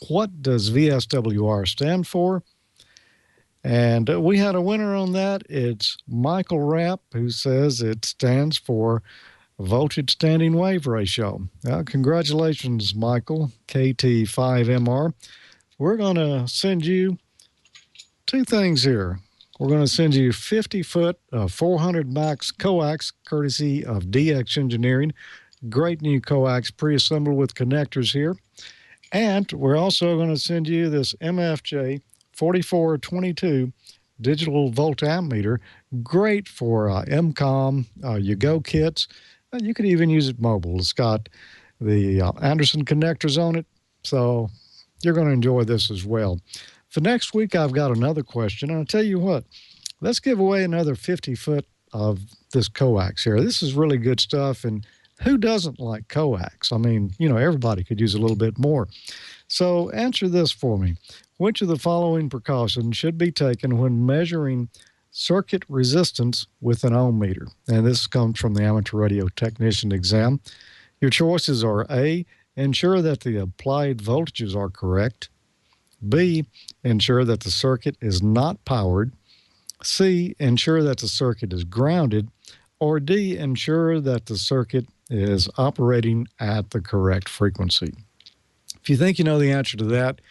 what does VSWR stand for? And we had a winner on that. It's Michael Rapp, who says it stands for Voltage Standing Wave Ratio. Congratulations, Michael, KT5MR. We're going to send you 2 things here. We're going to send you 50-foot 400 max coax, courtesy of DX Engineering. Great new coax pre-assembled with connectors here. And we're also going to send you this MFJ 4422 digital voltammeter. Great for MCOM, your Go kits. You could even use it mobile. It's got the Anderson connectors on it, so you're going to enjoy this as well. For next week, I've got another question, and I'll tell you what, let's give away another 50 foot of this coax here. This is really good stuff, and who doesn't like coax? I mean, everybody could use a little bit more. So answer this for me. Which of the following precautions should be taken when measuring circuit resistance with an ohm meter? And this comes from the amateur radio technician exam. Your choices are A, ensure that the applied voltages are correct. B, ensure that the circuit is not powered. C, ensure that the circuit is grounded. Or D, ensure that the circuit is operating at the correct frequency. If you think you know the answer to that,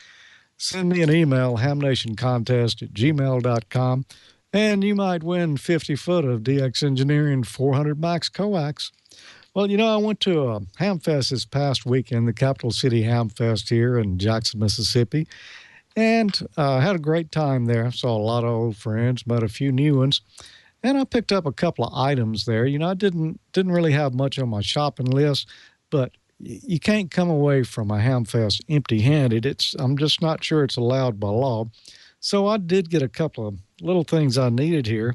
send me an email, hamnationcontest@gmail.com, and you might win 50 foot of DX Engineering 400 max coax. Well, I went to a Hamfest this past weekend, the Capital City Hamfest here in Jackson, Mississippi, and had a great time there. Saw a lot of old friends, met a few new ones, and I picked up a couple of items there. I didn't really have much on my shopping list, but you can't come away from a Hamfest empty-handed. I'm just not sure it's allowed by law. So I did get a couple of little things I needed here.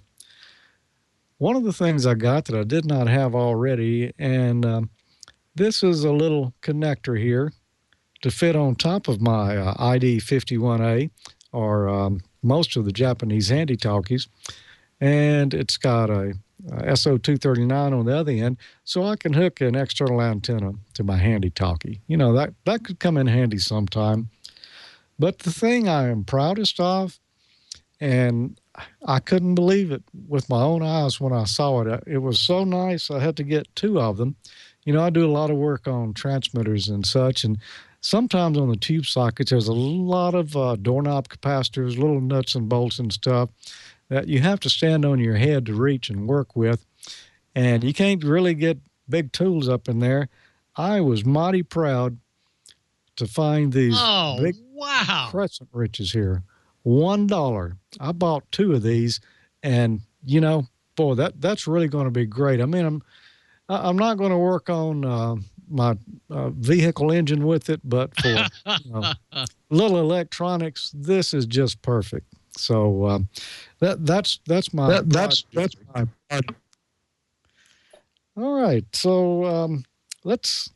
One of the things I got that I did not have already, and this is a little connector here to fit on top of my ID51A, or most of the Japanese handy-talkies. And it's got a SO239 on the other end, so I can hook an external antenna to my handy-talkie. That could come in handy sometime. But the thing I am proudest of, and I couldn't believe it with my own eyes when I saw it. It was so nice, I had to get two of them. I do a lot of work on transmitters and such, and sometimes on the tube sockets, there's a lot of doorknob capacitors, little nuts and bolts and stuff that you have to stand on your head to reach and work with, and you can't really get big tools up in there. I was mighty proud to find these big crescent wrenches here. $1. I bought two of these, and boy, that's really going to be great. I mean, I'm not going to work on my vehicle engine with it, but for little electronics, this is just perfect. So that's my all right. So let's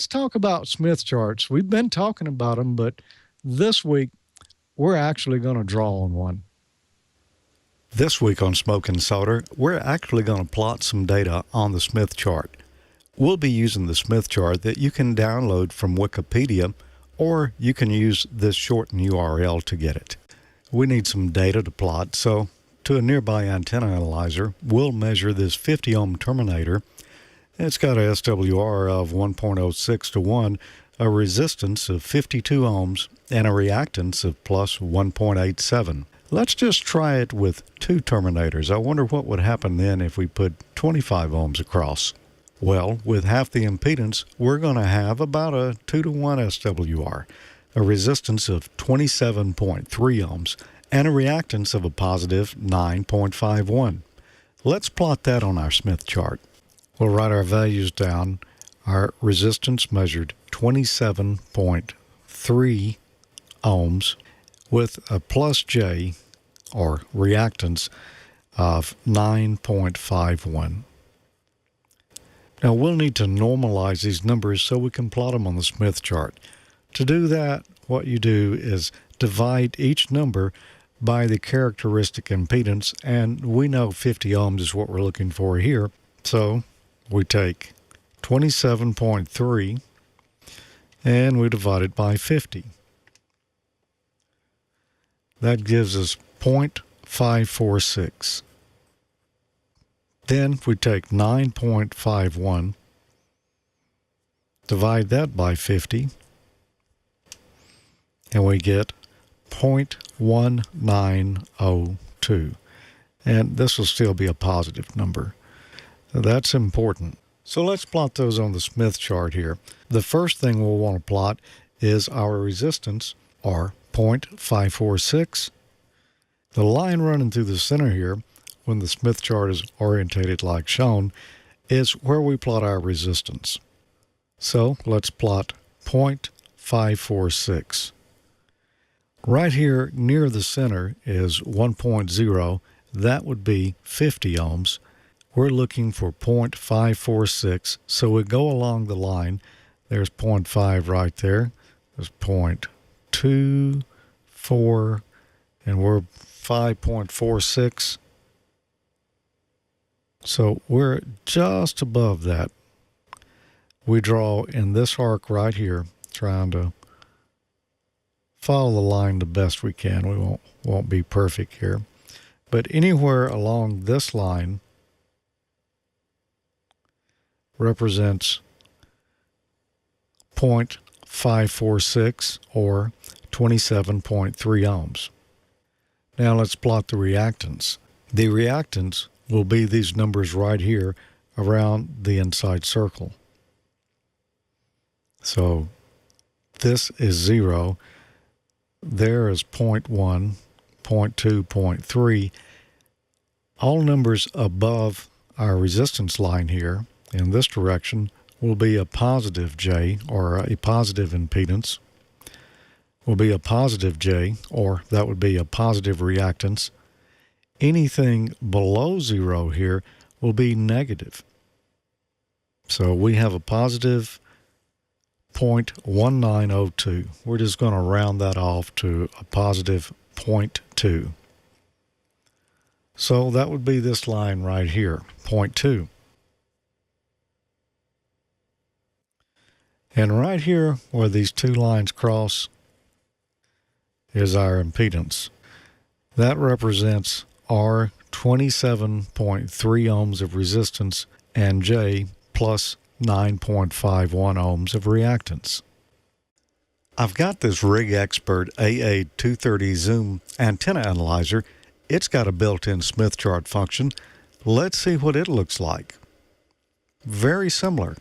talk about Smith charts. We've been talking about them, but this week we're actually going to draw on one. This week on Smoke and Solder, we're actually going to plot some data on the Smith chart. We'll be using the Smith chart that you can download from Wikipedia, or you can use this shortened URL to get it. We need some data to plot, so to a nearby antenna analyzer, we'll measure this 50 ohm terminator. It's got a SWR of 1.06 to 1, a resistance of 52 ohms, and a reactance of plus 1.87. Let's just try it with two terminators. I wonder what would happen then if we put 25 ohms across. Well, with half the impedance, we're going to have about a 2 to 1 SWR, a resistance of 27.3 ohms, and a reactance of a positive 9.51. Let's plot that on our Smith chart. We'll write our values down. Our resistance measured 27.3 ohms with a plus J, or reactance, of 9.51. Now we'll need to normalize these numbers so we can plot them on the Smith chart. To do that, what you do is divide each number by the characteristic impedance, and we know 50 ohms is what we're looking for here. So we take 27.3 and we divide it by 50. That gives us 0.546. Then we take 9.51, divide that by 50, and we get 0.1902. And this will still be a positive number. That's important. So let's plot those on the Smith chart here. The first thing we'll want to plot is our resistance, R 0.546. The line running through the center here, when the Smith chart is orientated like shown, is where we plot our resistance. So let's plot 0.546. Right here near the center is 1.0. That would be 50 ohms. We're looking for 0.546. So we go along the line. There's 0.5 right there. There's 0.2, 4, and we're 5.46. So we're just above that. We draw in this arc right here, trying to follow the line the best we can. We won't be perfect here. But anywhere along this line represents 0.546 or 27.3 ohms. Now let's plot the reactance. The reactance will be these numbers right here around the inside circle. So this is 0. There is 0.1, 0.2, 0.3. All numbers above our resistance line here in this direction will be a positive J, or a positive impedance. Will be a positive J, or that would be a positive reactance. Anything below 0 here will be negative. So we have a positive 0.1902. We're just going to round that off to a positive 0.2. So that would be this line right here, 0.2. And right here where these two lines cross is our impedance. That represents R 27.3 ohms of resistance and J plus 9.51 ohms of reactance. I've got this Rig Expert AA230 Zoom antenna analyzer. It's got a built-in Smith chart function. Let's see what it looks like. Very similar.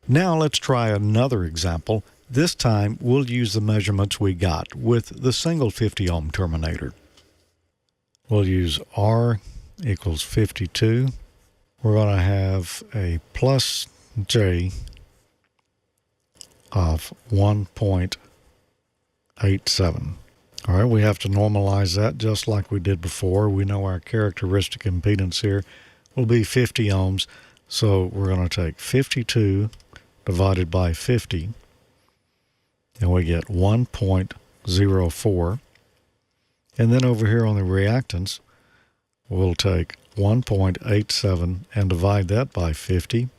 Now let's try another example. This time we'll use the measurements we got with the single 50 ohm terminator. We'll use R equals 52. We're going to have a plus J of 1.87. All right, we have to normalize that just like we did before. We know our characteristic impedance here will be 50 ohms. So we're going to take 52 divided by 50, and we get 1.04. And then over here on the reactance, we'll take 1.87 and divide that by 50,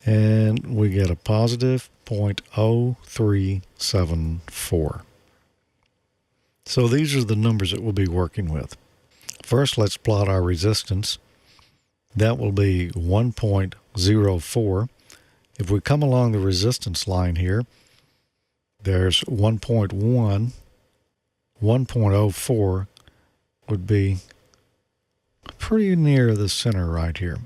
and we get a positive 0.0374. So these are the numbers that we'll be working with. First, let's plot our resistance. That will be 1.04. If we come along the resistance line here, there's 1.1, 1.04 would be pretty near the center right here.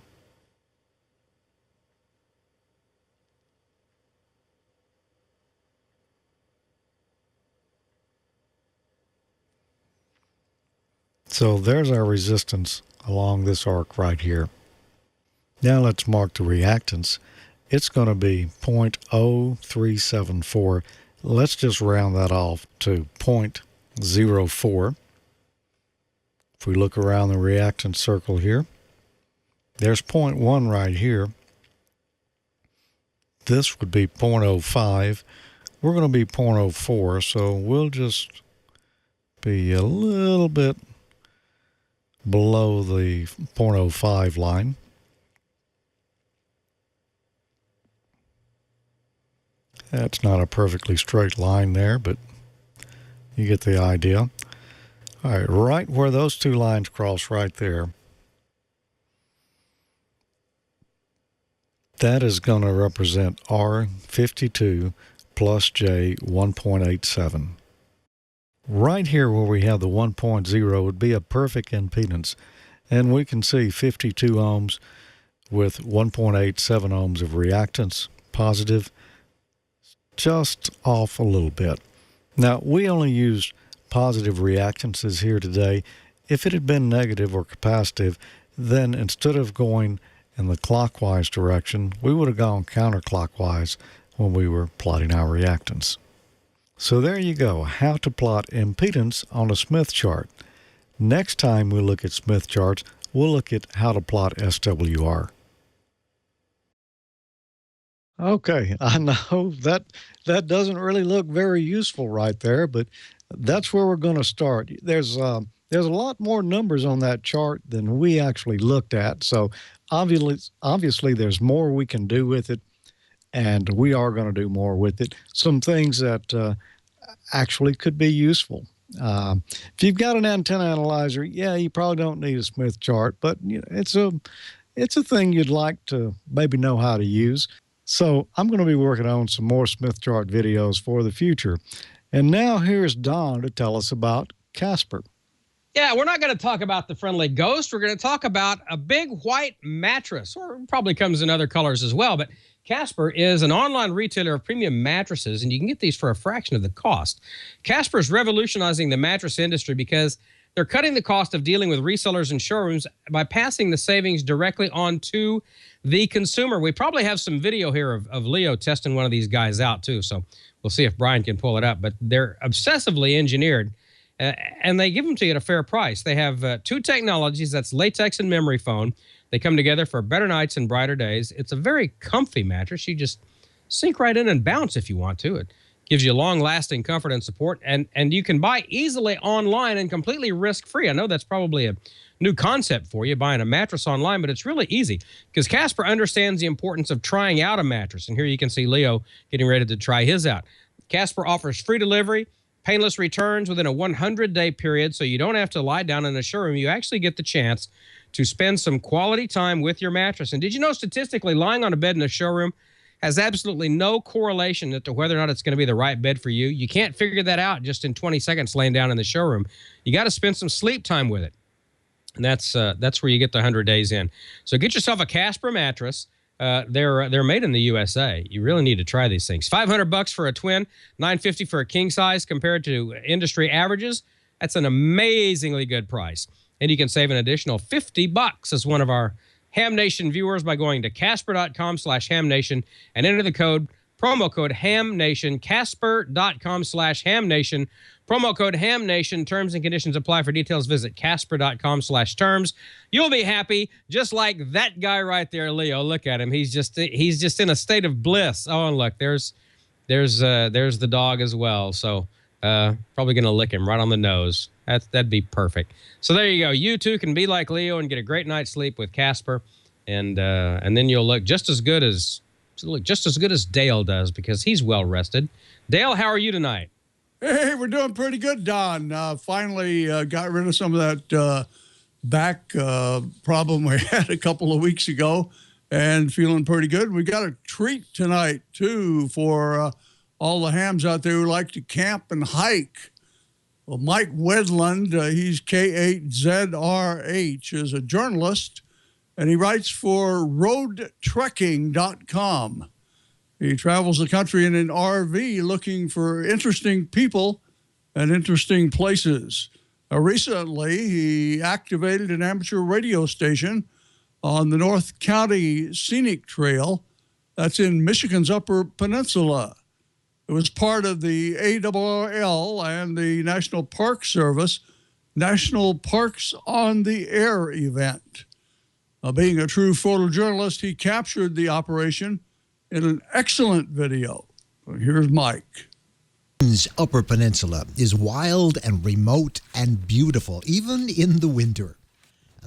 So there's our resistance along this arc right here. Now let's mark the reactance. It's going to be 0.0374. Let's just round that off to 0.04. If we look around the reactance circle here, there's 0.1 right here. This would be 0.05. We're going to be 0.04, so we'll just be a little bit below the 0.05 line. That's not a perfectly straight line there, but you get the idea. All right, right where those two lines cross right there, that is going to represent R52 plus J 1.87. Right here where we have the 1.0 would be a perfect impedance, and we can see 52 ohms with 1.87 ohms of reactance. positive, just off a little bit. Now, we only used positive reactances here today. If it had been negative or capacitive, then instead of going in the clockwise direction, we would have gone counterclockwise when we were plotting our reactance. So there you go, how to plot impedance on a Smith chart. Next time we look at Smith charts, we'll look at how to plot SWR. Okay, I know that doesn't really look very useful right there, but that's where we're going to start. There's a lot more numbers on that chart than we actually looked at, so obviously there's more we can do with it, and we are going to do more with it. Some things that actually could be useful. If you've got an antenna analyzer, yeah, you probably don't need a Smith chart, but you know, it's a thing you'd like to maybe know how to use. So I'm going to be working on some more Smith chart videos for the future. And now here's Don to tell us about Casper. Yeah, we're not going to talk about the friendly ghost. We're going to talk about a big white mattress, or it probably comes in other colors as well. But Casper is an online retailer of premium mattresses, and you can get these for a fraction of the cost. Casper is revolutionizing the mattress industry because they're cutting the cost of dealing with resellers and showrooms by passing the savings directly on to the consumer. We probably have some video here of Leo testing one of these guys out, too, so we'll see if Brian can pull it up. But they're obsessively engineered, and they give them to you at a fair price. They have two technologies, that's latex and memory foam. They come together for better nights and brighter days. It's a very comfy mattress. You just sink right in and bounce if you want to. It gives you long-lasting comfort and support, and you can buy easily online and completely risk-free. I know that's probably a new concept for you, buying a mattress online, but it's really easy because Casper understands the importance of trying out a mattress. And here you can see Leo getting ready to try his out. Casper offers free delivery, painless returns within a 100-day period, so you don't have to lie down in a showroom. You actually get the chance to spend some quality time with your mattress. And did you know statistically lying on a bed in a showroom has absolutely no correlation as to whether or not it's going to be the right bed for you? You can't figure that out just in 20 seconds laying down in the showroom. You got to spend some sleep time with it. And that's where you get the 100 days in. So get yourself a Casper mattress. They're made in the USA. You really need to try these things. $500 for a twin, $950 for a king size compared to industry averages. That's an amazingly good price. And you can save an additional $50 as one of our Ham Nation viewers by going to casper.com/hamnation and enter the promo code HAMNATION, casper.com/hamnation, promo code HAMNATION. Terms and conditions apply. For details, visit casper.com/terms. You'll be happy, just like that guy right there, Leo. Look at him. He's just in a state of bliss. Oh, and look, there's the dog as well. So probably going to lick him right on the nose. That'd be perfect. So there you go. You too can be like Leo and get a great night's sleep with Casper, and then you'll look just as good as Dale does because he's well rested. Dale, how are you tonight? Hey, we're doing pretty good, Don. Finally got rid of some of that back problem we had a couple of weeks ago, and feeling pretty good. We got a treat tonight too for all the hams out there who like to camp and hike. Well, Mike Wedland, he's K8ZRH, is a journalist, and he writes for roadtrekking.com. He travels the country in an RV looking for interesting people and interesting places. Recently, he activated an amateur radio station on the North County Scenic Trail. That's in Michigan's Upper Peninsula. It was part of the ARRL and the National Park Service National Parks on the Air event. Being a true photojournalist, he captured the operation in an excellent video. Here's Mike. Upper Peninsula is wild and remote and beautiful, even in the winter.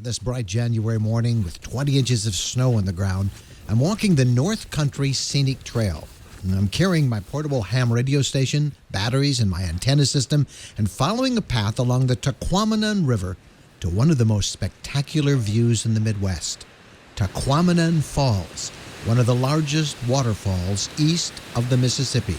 This bright January morning with 20 inches of snow on the ground, I'm walking the North Country Scenic Trail. I'm carrying my portable ham radio station, batteries, and my antenna system, and following a path along the Tahquamenon River to one of the most spectacular views in the Midwest, Tahquamenon Falls, one of the largest waterfalls east of the Mississippi.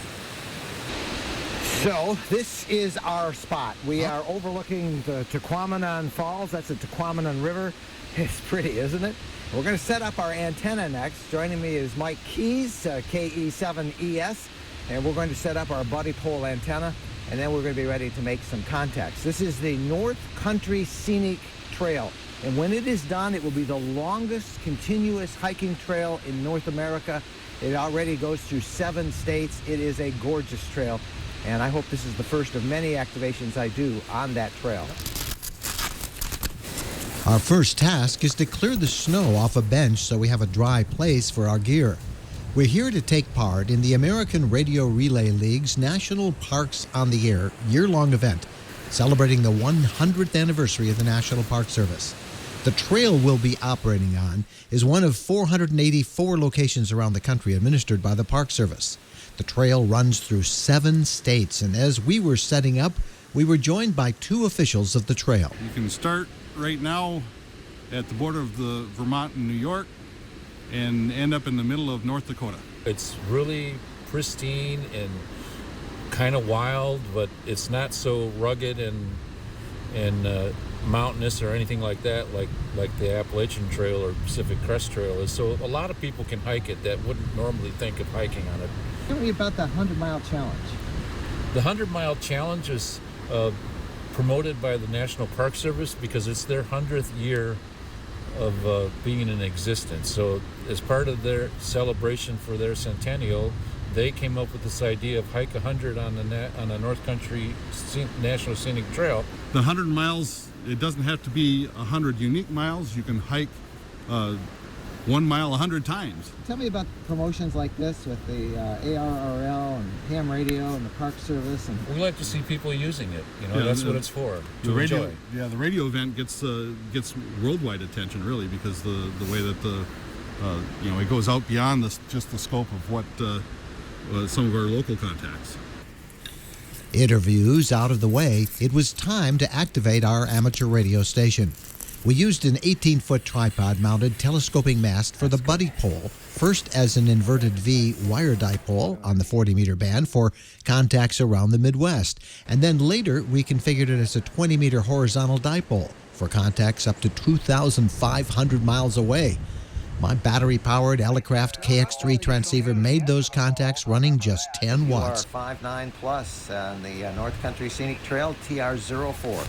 So this is our spot. We are overlooking the Tequamanon Falls. That's the Tequamanon River. It's pretty, isn't it? We're going to set up our antenna next. Joining me is Mike Keys, KE7ES, and we're going to set up our buddy pole antenna, and then we're going to be ready to make some contacts. This is the North Country Scenic Trail, and when it is done, it will be the longest continuous hiking trail in North America. It already goes through 7 states. It is a gorgeous trail, and I hope this is the first of many activations I do on that trail. Our first task is to clear the snow off a bench so we have a dry place for our gear. We're here to take part in the American Radio Relay League's National Parks on the Air year-long event, celebrating the 100th anniversary of the National Park Service. The trail we'll be operating on is one of 484 locations around the country administered by the Park Service. The trail runs through 7 states, and as we were setting up, we were joined by 2 officials of the trail. You can start right now at the border of the Vermont and New York and end up in the middle of North Dakota. It's really pristine and kind of wild, but it's not so rugged and mountainous or anything like that, like the Appalachian Trail or Pacific Crest Trail is. So a lot of people can hike it that wouldn't normally think of hiking on it. Tell me about the 100-mile challenge. The 100-mile challenge is promoted by the National Park Service because it's their 100th year of being in existence. So as part of their celebration for their centennial, they came up with this idea of hike 100 on the North Country National Scenic Trail. The 100 miles, it doesn't have to be 100 unique miles. You can hike 1 mile 100 times. Tell me about promotions like this with the ARRL and ham radio and the Park Service. And we like to see people using it. That's what it's for. To enjoy. The radio event gets worldwide attention really because the way that it goes out beyond just the scope of what some of our local contacts. Interviews out of the way, it was time to activate our amateur radio station. We used an 18-foot tripod-mounted telescoping mast for the buddy pole, first as an inverted V wire dipole on the 40-meter band for contacts around the Midwest, and then later we configured it as a 20-meter horizontal dipole for contacts up to 2,500 miles away. My battery-powered Elecraft KX3 transceiver made those contacts running just 10 watts. TR59 Plus on the North Country Scenic Trail, TR04.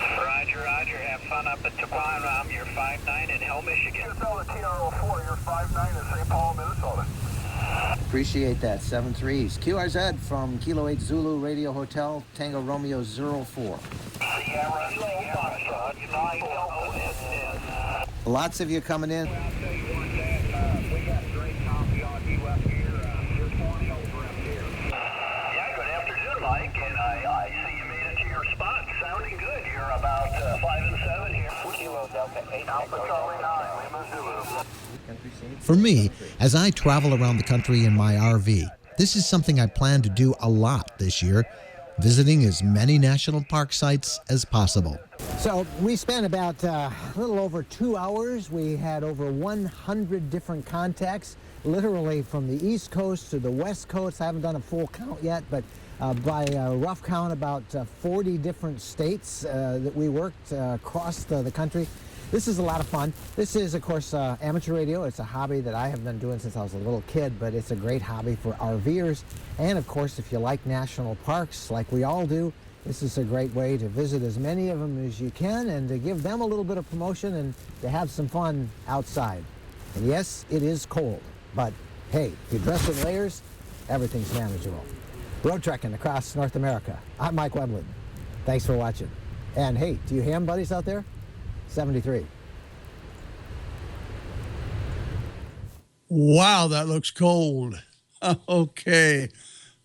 Roger, roger. Have fun up at Tequamanon. You're 5'9" in Heil, Michigan. TR04, you're 5'9" in St. Paul, Minnesota. Appreciate that. 7-3s. QRZ from Kilo 8 Zulu Radio Hotel, Tango Romeo 04. Lots of you coming in. Mike, and I see you made it to your spot. Sounding good. You're about 5 and 7 here. Kilo Delta 8 Alpha Charlie 9, Lima Zulu. For me, as I travel around the country in my RV, this is something I plan to do a lot this year, visiting as many national park sites as possible. So we spent about a little over 2 hours. We had over 100 different contacts, literally from the East Coast to the West Coast. I haven't done a full count yet, but by a rough count, about 40 different states that we worked across the country. This is a lot of fun. This is, of course, amateur radio. It's a hobby that I have been doing since I was a little kid, but it's a great hobby for RVers. And, of course, if you like national parks like we all do, this is a great way to visit as many of them as you can and to give them a little bit of promotion and to have some fun outside. And yes, it is cold, but hey, if you dress in layers, everything's manageable. Road trekking across North America. I'm Mike Webland. Thanks for watching. And hey, do you ham buddies out there? 73. Wow, that looks cold. Okay.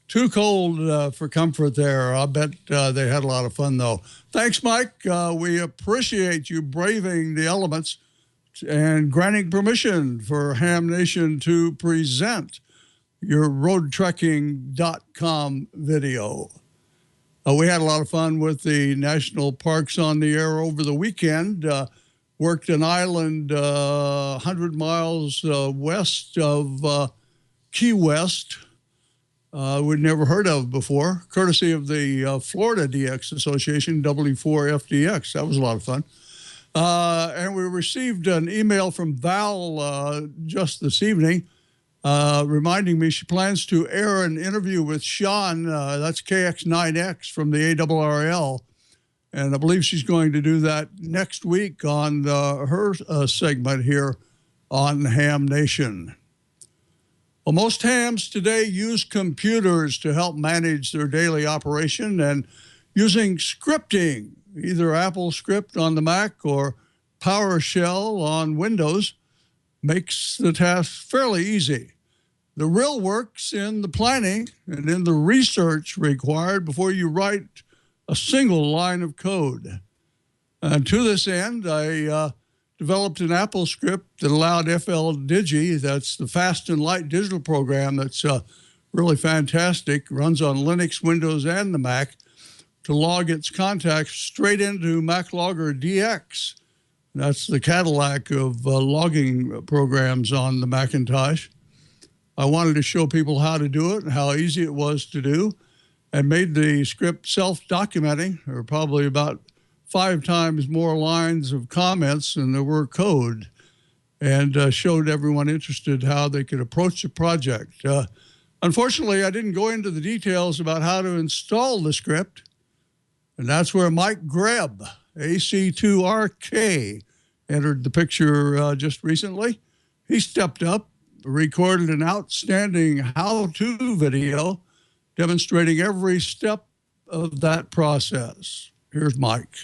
Too cold for comfort there. I bet they had a lot of fun, though. Thanks, Mike. We appreciate you braving the elements and granting permission for Ham Nation to present your roadtrekking.com video. We had a lot of fun with the National Parks on the Air over the weekend. Worked an island 100 miles west of Key West. we'd never heard of before, courtesy of the Florida DX Association, W4FDX. That was a lot of fun. And we received an email from Val just this evening reminding me she plans to air an interview with Sean, that's KX9X from the ARRL. And I believe she's going to do that next week on her segment here on Ham Nation. Well, most hams today use computers to help manage their daily operation, and using scripting, either Apple Script on the Mac or PowerShell on Windows, makes the task fairly easy. The real work's in the planning and in the research required before you write a single line of code. And to this end, I developed an Apple script that allowed FLDigi, that's the fast and light digital program that's really fantastic, runs on Linux, Windows, and the Mac, to log its contacts straight into MacLogger DX. That's the Cadillac of logging programs on the Macintosh. I wanted to show people how to do it and how easy it was to do, and made the script self-documenting. There were probably about 5 times more lines of comments than there were code, and showed everyone interested how they could approach the project. Unfortunately, I didn't go into the details about how to install the script, and that's where Mike Greb, AC2RK, entered the picture just recently. He stepped up, recorded an outstanding how-to video demonstrating every step of that process. Here's Mike.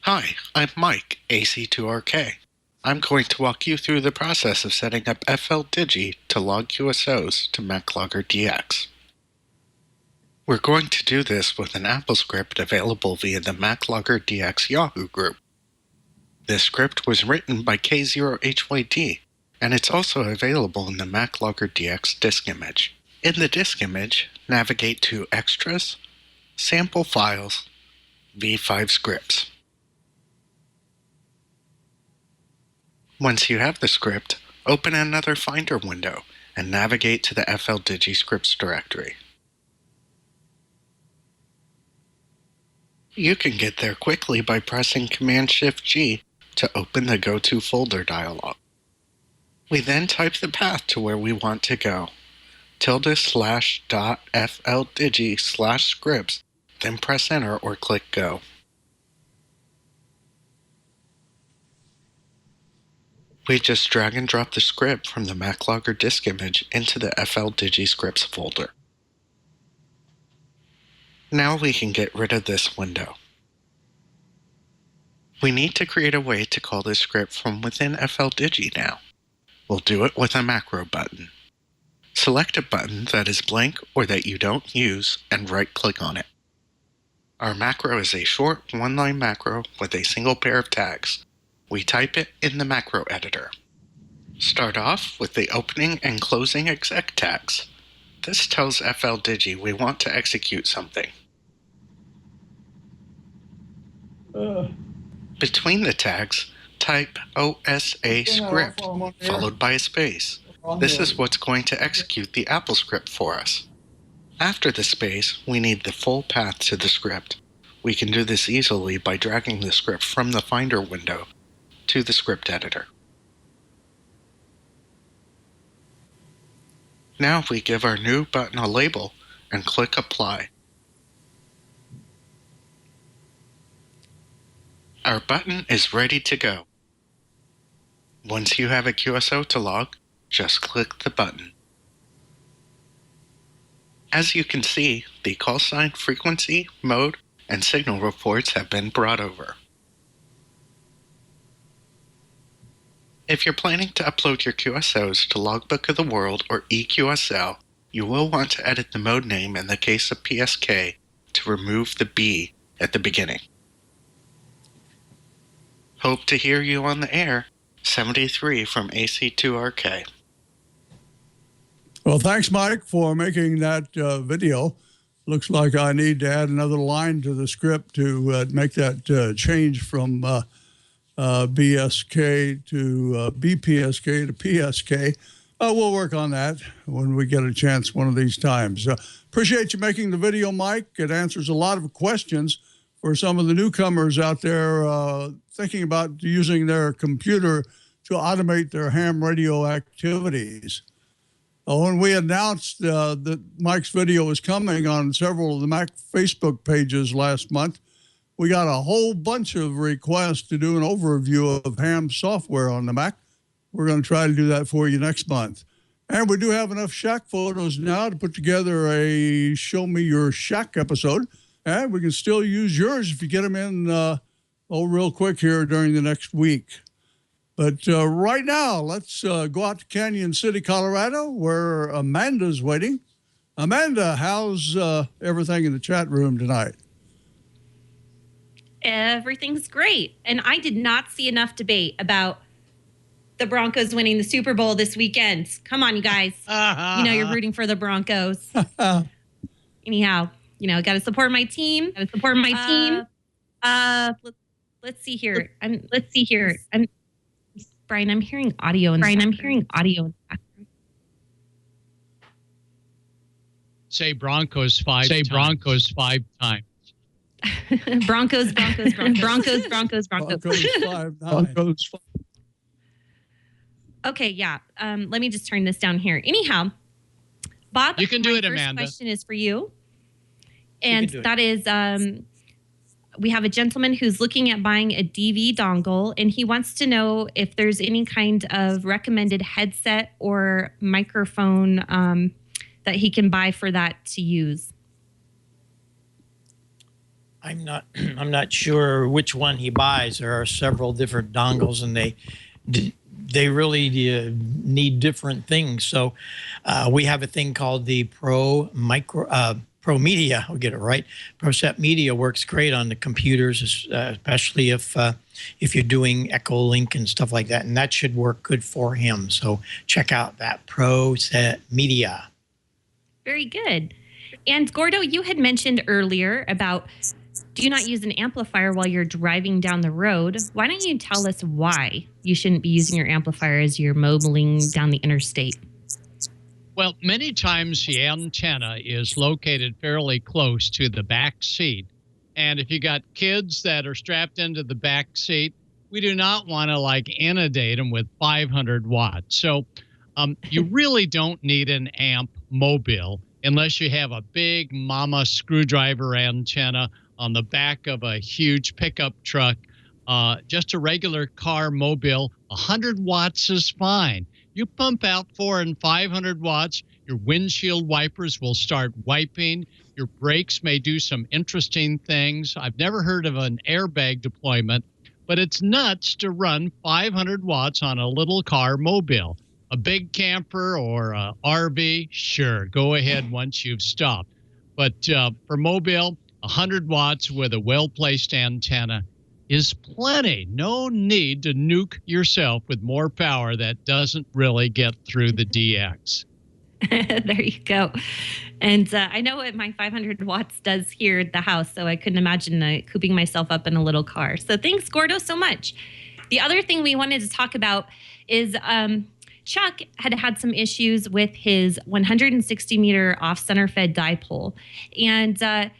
Hi, I'm Mike, AC2RK. I'm going to walk you through the process of setting up FLDigi to log QSOs to MacLogger DX. We're going to do this with an Apple script available via the MacLogger DX Yahoo group. This script was written by K0HYD, and it's also available in the MacLogger DX disk image. In the disk image, navigate to Extras, Sample Files, V5 Scripts. Once you have the script, open another Finder window and navigate to the FLDigi scripts directory. You can get there quickly by pressing Command-Shift-G to open the Go To Folder dialog. We then type the path to where we want to go, ~.fldigi/scripts, then press Enter or click Go. We just drag and drop the script from the MacLogger disk image into the FLDigi scripts folder. Now we can get rid of this window. We need to create a way to call this script from within FLDigi now. We'll do it with a macro button. Select a button that is blank or that you don't use and right-click on it. Our macro is a short one-line macro with a single pair of tags. We type it in the macro editor. Start off with the opening and closing exec tags. This tells FLDigi we want to execute something. Between the tags, type OSA script, followed by a space. This is what's going to execute the Apple script for us. After the space, we need the full path to the script. We can do this easily by dragging the script from the Finder window to the script editor. Now we give our new button a label and click Apply. Our button is ready to go. Once you have a QSO to log, just click the button. As you can see, the call sign, frequency, mode, and signal reports have been brought over. If you're planning to upload your QSOs to Logbook of the World or eQSL, you will want to edit the mode name in the case of PSK to remove the B at the beginning. Hope to hear you on the air. 73 from AC2RK. Well, thanks, Mike, for making that video. Looks like I need to add another line to the script to make that change from BSK to BPSK to PSK. We'll work on that when we get a chance one of these times. Appreciate you making the video, Mike. It answers a lot of questions for some of the newcomers out there thinking about using their computer to automate their ham radio activities. When we announced that Mike's video was coming on several of the Mac Facebook pages last month, we got a whole bunch of requests to do an overview of ham software on the Mac. We're going to try to do that for you next month. And we do have enough Shack photos now to put together a Show Me Your Shack episode. And we can still use yours if you get them in real quick here during the next week. But right now, let's go out to Canyon City, Colorado, where Amanda's waiting. Amanda, how's everything in the chat room tonight? Everything's great. And I did not see enough debate about the Broncos winning the Super Bowl this weekend. Come on, you guys. You know you're rooting for the Broncos. Anyhow, got to support my team. Let's see here. Brian, I'm hearing audio in the background. Say Broncos five times. Broncos. Broncos 5-9. Okay, yeah. Let me just turn this down here. Anyhow, Bob, you can do it, Amanda. Amanda. First question is for you. And that is, we have a gentleman who's looking at buying a DV dongle, and he wants to know if there's any kind of recommended headset or microphone that he can buy for that to use. I'm not sure which one he buys. There are several different dongles, and they really need different things. So we have a thing called the Pro Media. I'll get it right. ProSet Media works great on the computers, especially if you're doing Echo Link and stuff like that, and that should work good for him. So check out that ProSet Media. Very good. And Gordo, you had mentioned earlier about do not use an amplifier while you're driving down the road. Why don't you tell us why you shouldn't be using your amplifier as you're mobiling down the interstate? Well, many times the antenna is located fairly close to the back seat. And if you got kids that are strapped into the back seat, we do not want to inundate them with 500 watts. So you really don't need an amp mobile unless you have a big mama screwdriver antenna on the back of a huge pickup truck. Just a regular car mobile, 100 watts is fine. You pump out 400 and 500 watts, your windshield wipers will start wiping. Your brakes may do some interesting things. I've never heard of an airbag deployment, but it's nuts to run 500 watts on a little car mobile. A big camper or a RV, sure, go ahead once you've stopped. But for mobile, 100 watts with a well-placed antenna is plenty. No need to nuke yourself with more power that doesn't really get through the DX. There you go. And I know what my 500 watts does here at the house, so I couldn't imagine cooping myself up in a little car. So thanks, Gordo, so much. The other thing we wanted to talk about is Chuck had some issues with his 160-meter off-center fed dipole. And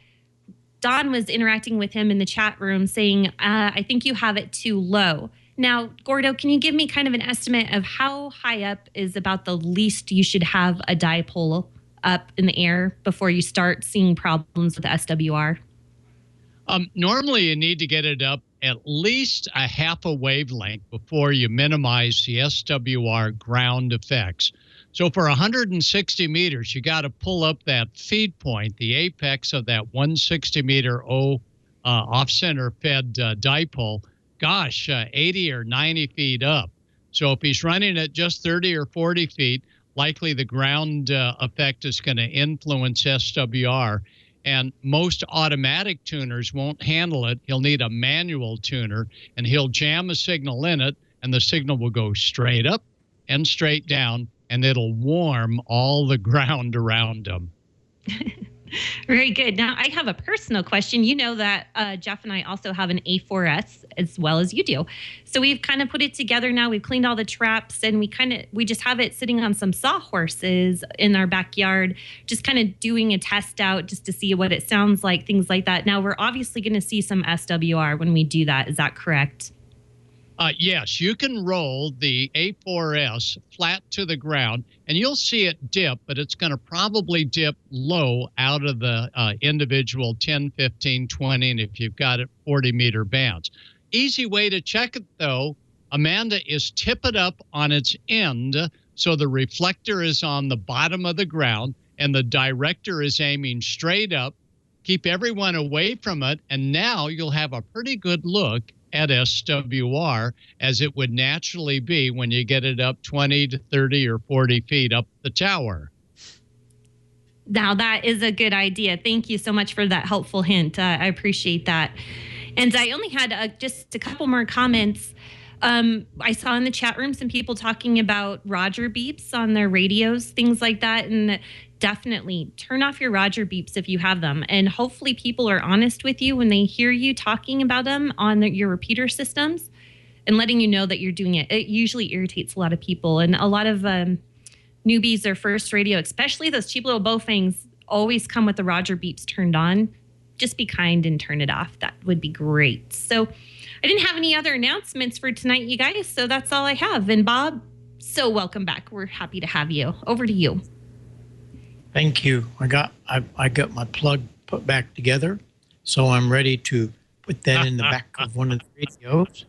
Don was interacting with him in the chat room saying, I think you have it too low. Now, Gordo, can you give me kind of an estimate of how high up is about the least you should have a dipole up in the air before you start seeing problems with the SWR? Normally, you need to get it up at least a half a wavelength before you minimize the SWR ground effects. So for 160 meters, you got to pull up that feed point, the apex of that 160-meter off-center fed dipole, 80 or 90 feet up. So if he's running at just 30 or 40 feet, likely the ground effect is going to influence SWR. And most automatic tuners won't handle it. He'll need a manual tuner, and he'll jam a signal in it, and the signal will go straight up and straight down, and it'll warm all the ground around him. Very good. Now, I have a personal question. You know that Jeff and I also have an A4S as well as you do. So we've kind of put it together now. We've cleaned all the traps, and we just have it sitting on some sawhorses in our backyard, just kind of doing a test out just to see what it sounds like, things like that. Now, we're obviously going to see some SWR when we do that. Is that correct? Yes, you can roll the A4S flat to the ground, and you'll see it dip, but it's going to probably dip low out of the individual 10, 15, 20, and if you've got it, 40-meter bands. Easy way to check it, though, Amanda, is tip it up on its end so the reflector is on the bottom of the ground and the director is aiming straight up. Keep everyone away from it, and now you'll have a pretty good look at SWR as it would naturally be when you get it up 20 to 30 or 40 feet up the tower. Now, that is a good idea. Thank you so much for that helpful hint. I appreciate that. And I only had just a couple more comments. I saw in the chat room some people talking about Roger beeps on their radios, things like that. And definitely turn off your Roger beeps if you have them. And hopefully people are honest with you when they hear you talking about them on your repeater systems and letting you know that you're doing it. It usually irritates a lot of people. And a lot of newbies, their first radio, especially those cheap little Baofangs, always come with the Roger beeps turned on. Just be kind and turn it off. That would be great. So I didn't have any other announcements for tonight, you guys. So that's all I have. And Bob, so welcome back. We're happy to have you. Over to you. Thank you. I got my plug put back together, so I'm ready to put that in the back of one of the radios.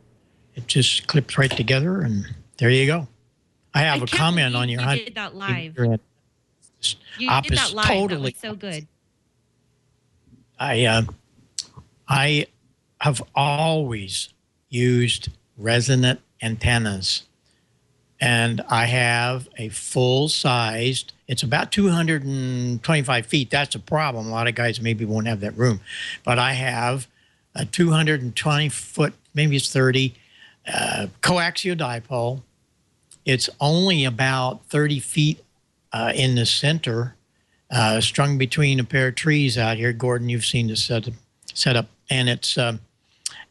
It just clips right together, and there you go. I have a comment on your. You did that live. You did that live. Totally. That was so good. I have always used resonant antennas, and I have a full-sized. It's about 225 feet. That's a problem. A lot of guys maybe won't have that room. But I have a 220-foot, maybe it's 30, coaxial dipole. It's only about 30 feet in the center, strung between a pair of trees out here. Gordon, you've seen the setup. And it's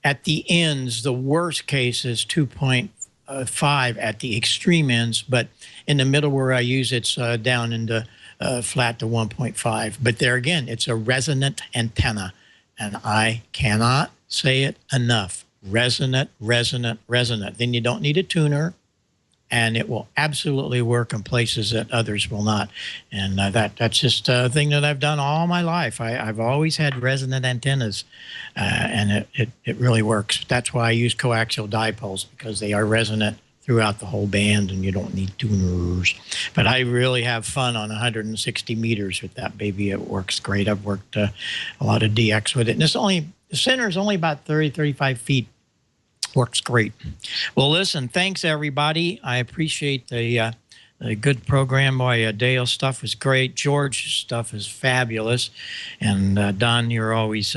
at the ends, the worst case is 2.5 at the extreme ends, but in the middle where I use it's down into flat to 1.5. But there again, it's a resonant antenna, and I cannot say it enough. Resonant, resonant, resonant. Then you don't need a tuner, and it will absolutely work in places that others will not. And that's just a thing that I've done all my life. I've always had resonant antennas, and it really works. That's why I use coaxial dipoles, because they are resonant throughout the whole band, and you don't need tuners. But I really have fun on 160 meters with that baby. It works great. I've worked a lot of DX with it. And the center is only about 30, 35 feet. Works great. Well, listen, thanks, everybody. I appreciate the good program. Boy, Dale's stuff was great. George's stuff is fabulous. And Don, you're always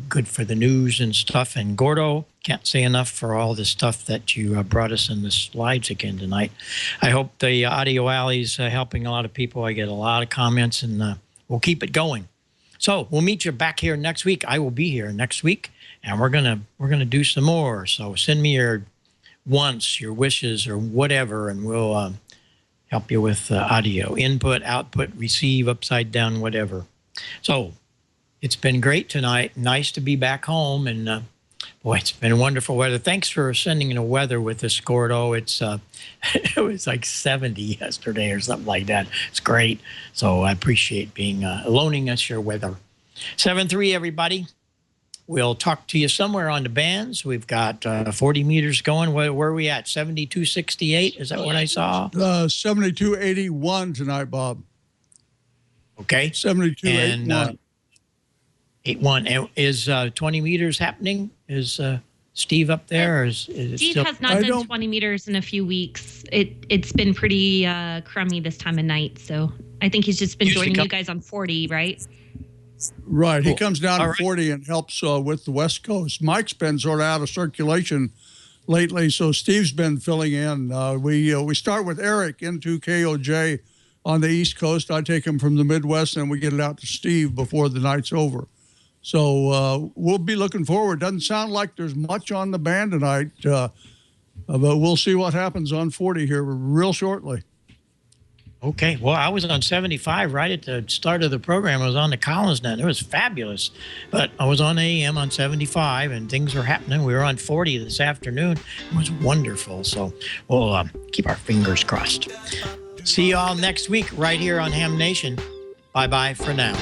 good for the news and stuff. And Gordo, can't say enough for all the stuff that you brought us in the slides again tonight. I hope the Audio Alley's helping a lot of people. I get a lot of comments, and we'll keep it going. So we'll meet you back here next week. I will be here next week, and we're gonna do some more. So send me your wants, your wishes, or whatever, and we'll help you with audio input, output, receive, upside down, whatever. So it's been great tonight. Nice to be back home, and boy, it's been wonderful weather. Thanks for sending in the weather with us, Gordo. It's it was like 70 yesterday or something like that. It's great. So I appreciate being loaning us your weather. 7-3, everybody. We'll talk to you somewhere on the bands. We've got 40 meters going. Where are we at? 7268? Is that what I saw? 7281 tonight, Bob. Okay. 7281. 81. Is 20 meters happening? Is Steve up there? Or is Steve has not done 20 meters in a few weeks. It's been pretty crummy this time of night. So I think he's just been joining you guys on 40, right? Right. Cool. He comes down to 40 and helps with the West Coast. Mike's been sort of out of circulation lately, so Steve's been filling in. We start with Eric into KOJ on the East Coast. I take them from the Midwest, and we get it out to Steve before the night's over. So we'll be looking forward. Doesn't sound like there's much on the band tonight, but we'll see what happens on 40 here real shortly. Okay, well, I was on 75 right at the start of the program. I was on the Collins Net. It was fabulous. But I was on AM on 75, and things were happening. We were on 40 this afternoon. It was wonderful. So we'll keep our fingers crossed. See you all next week right here on Ham Nation. Bye-bye for now.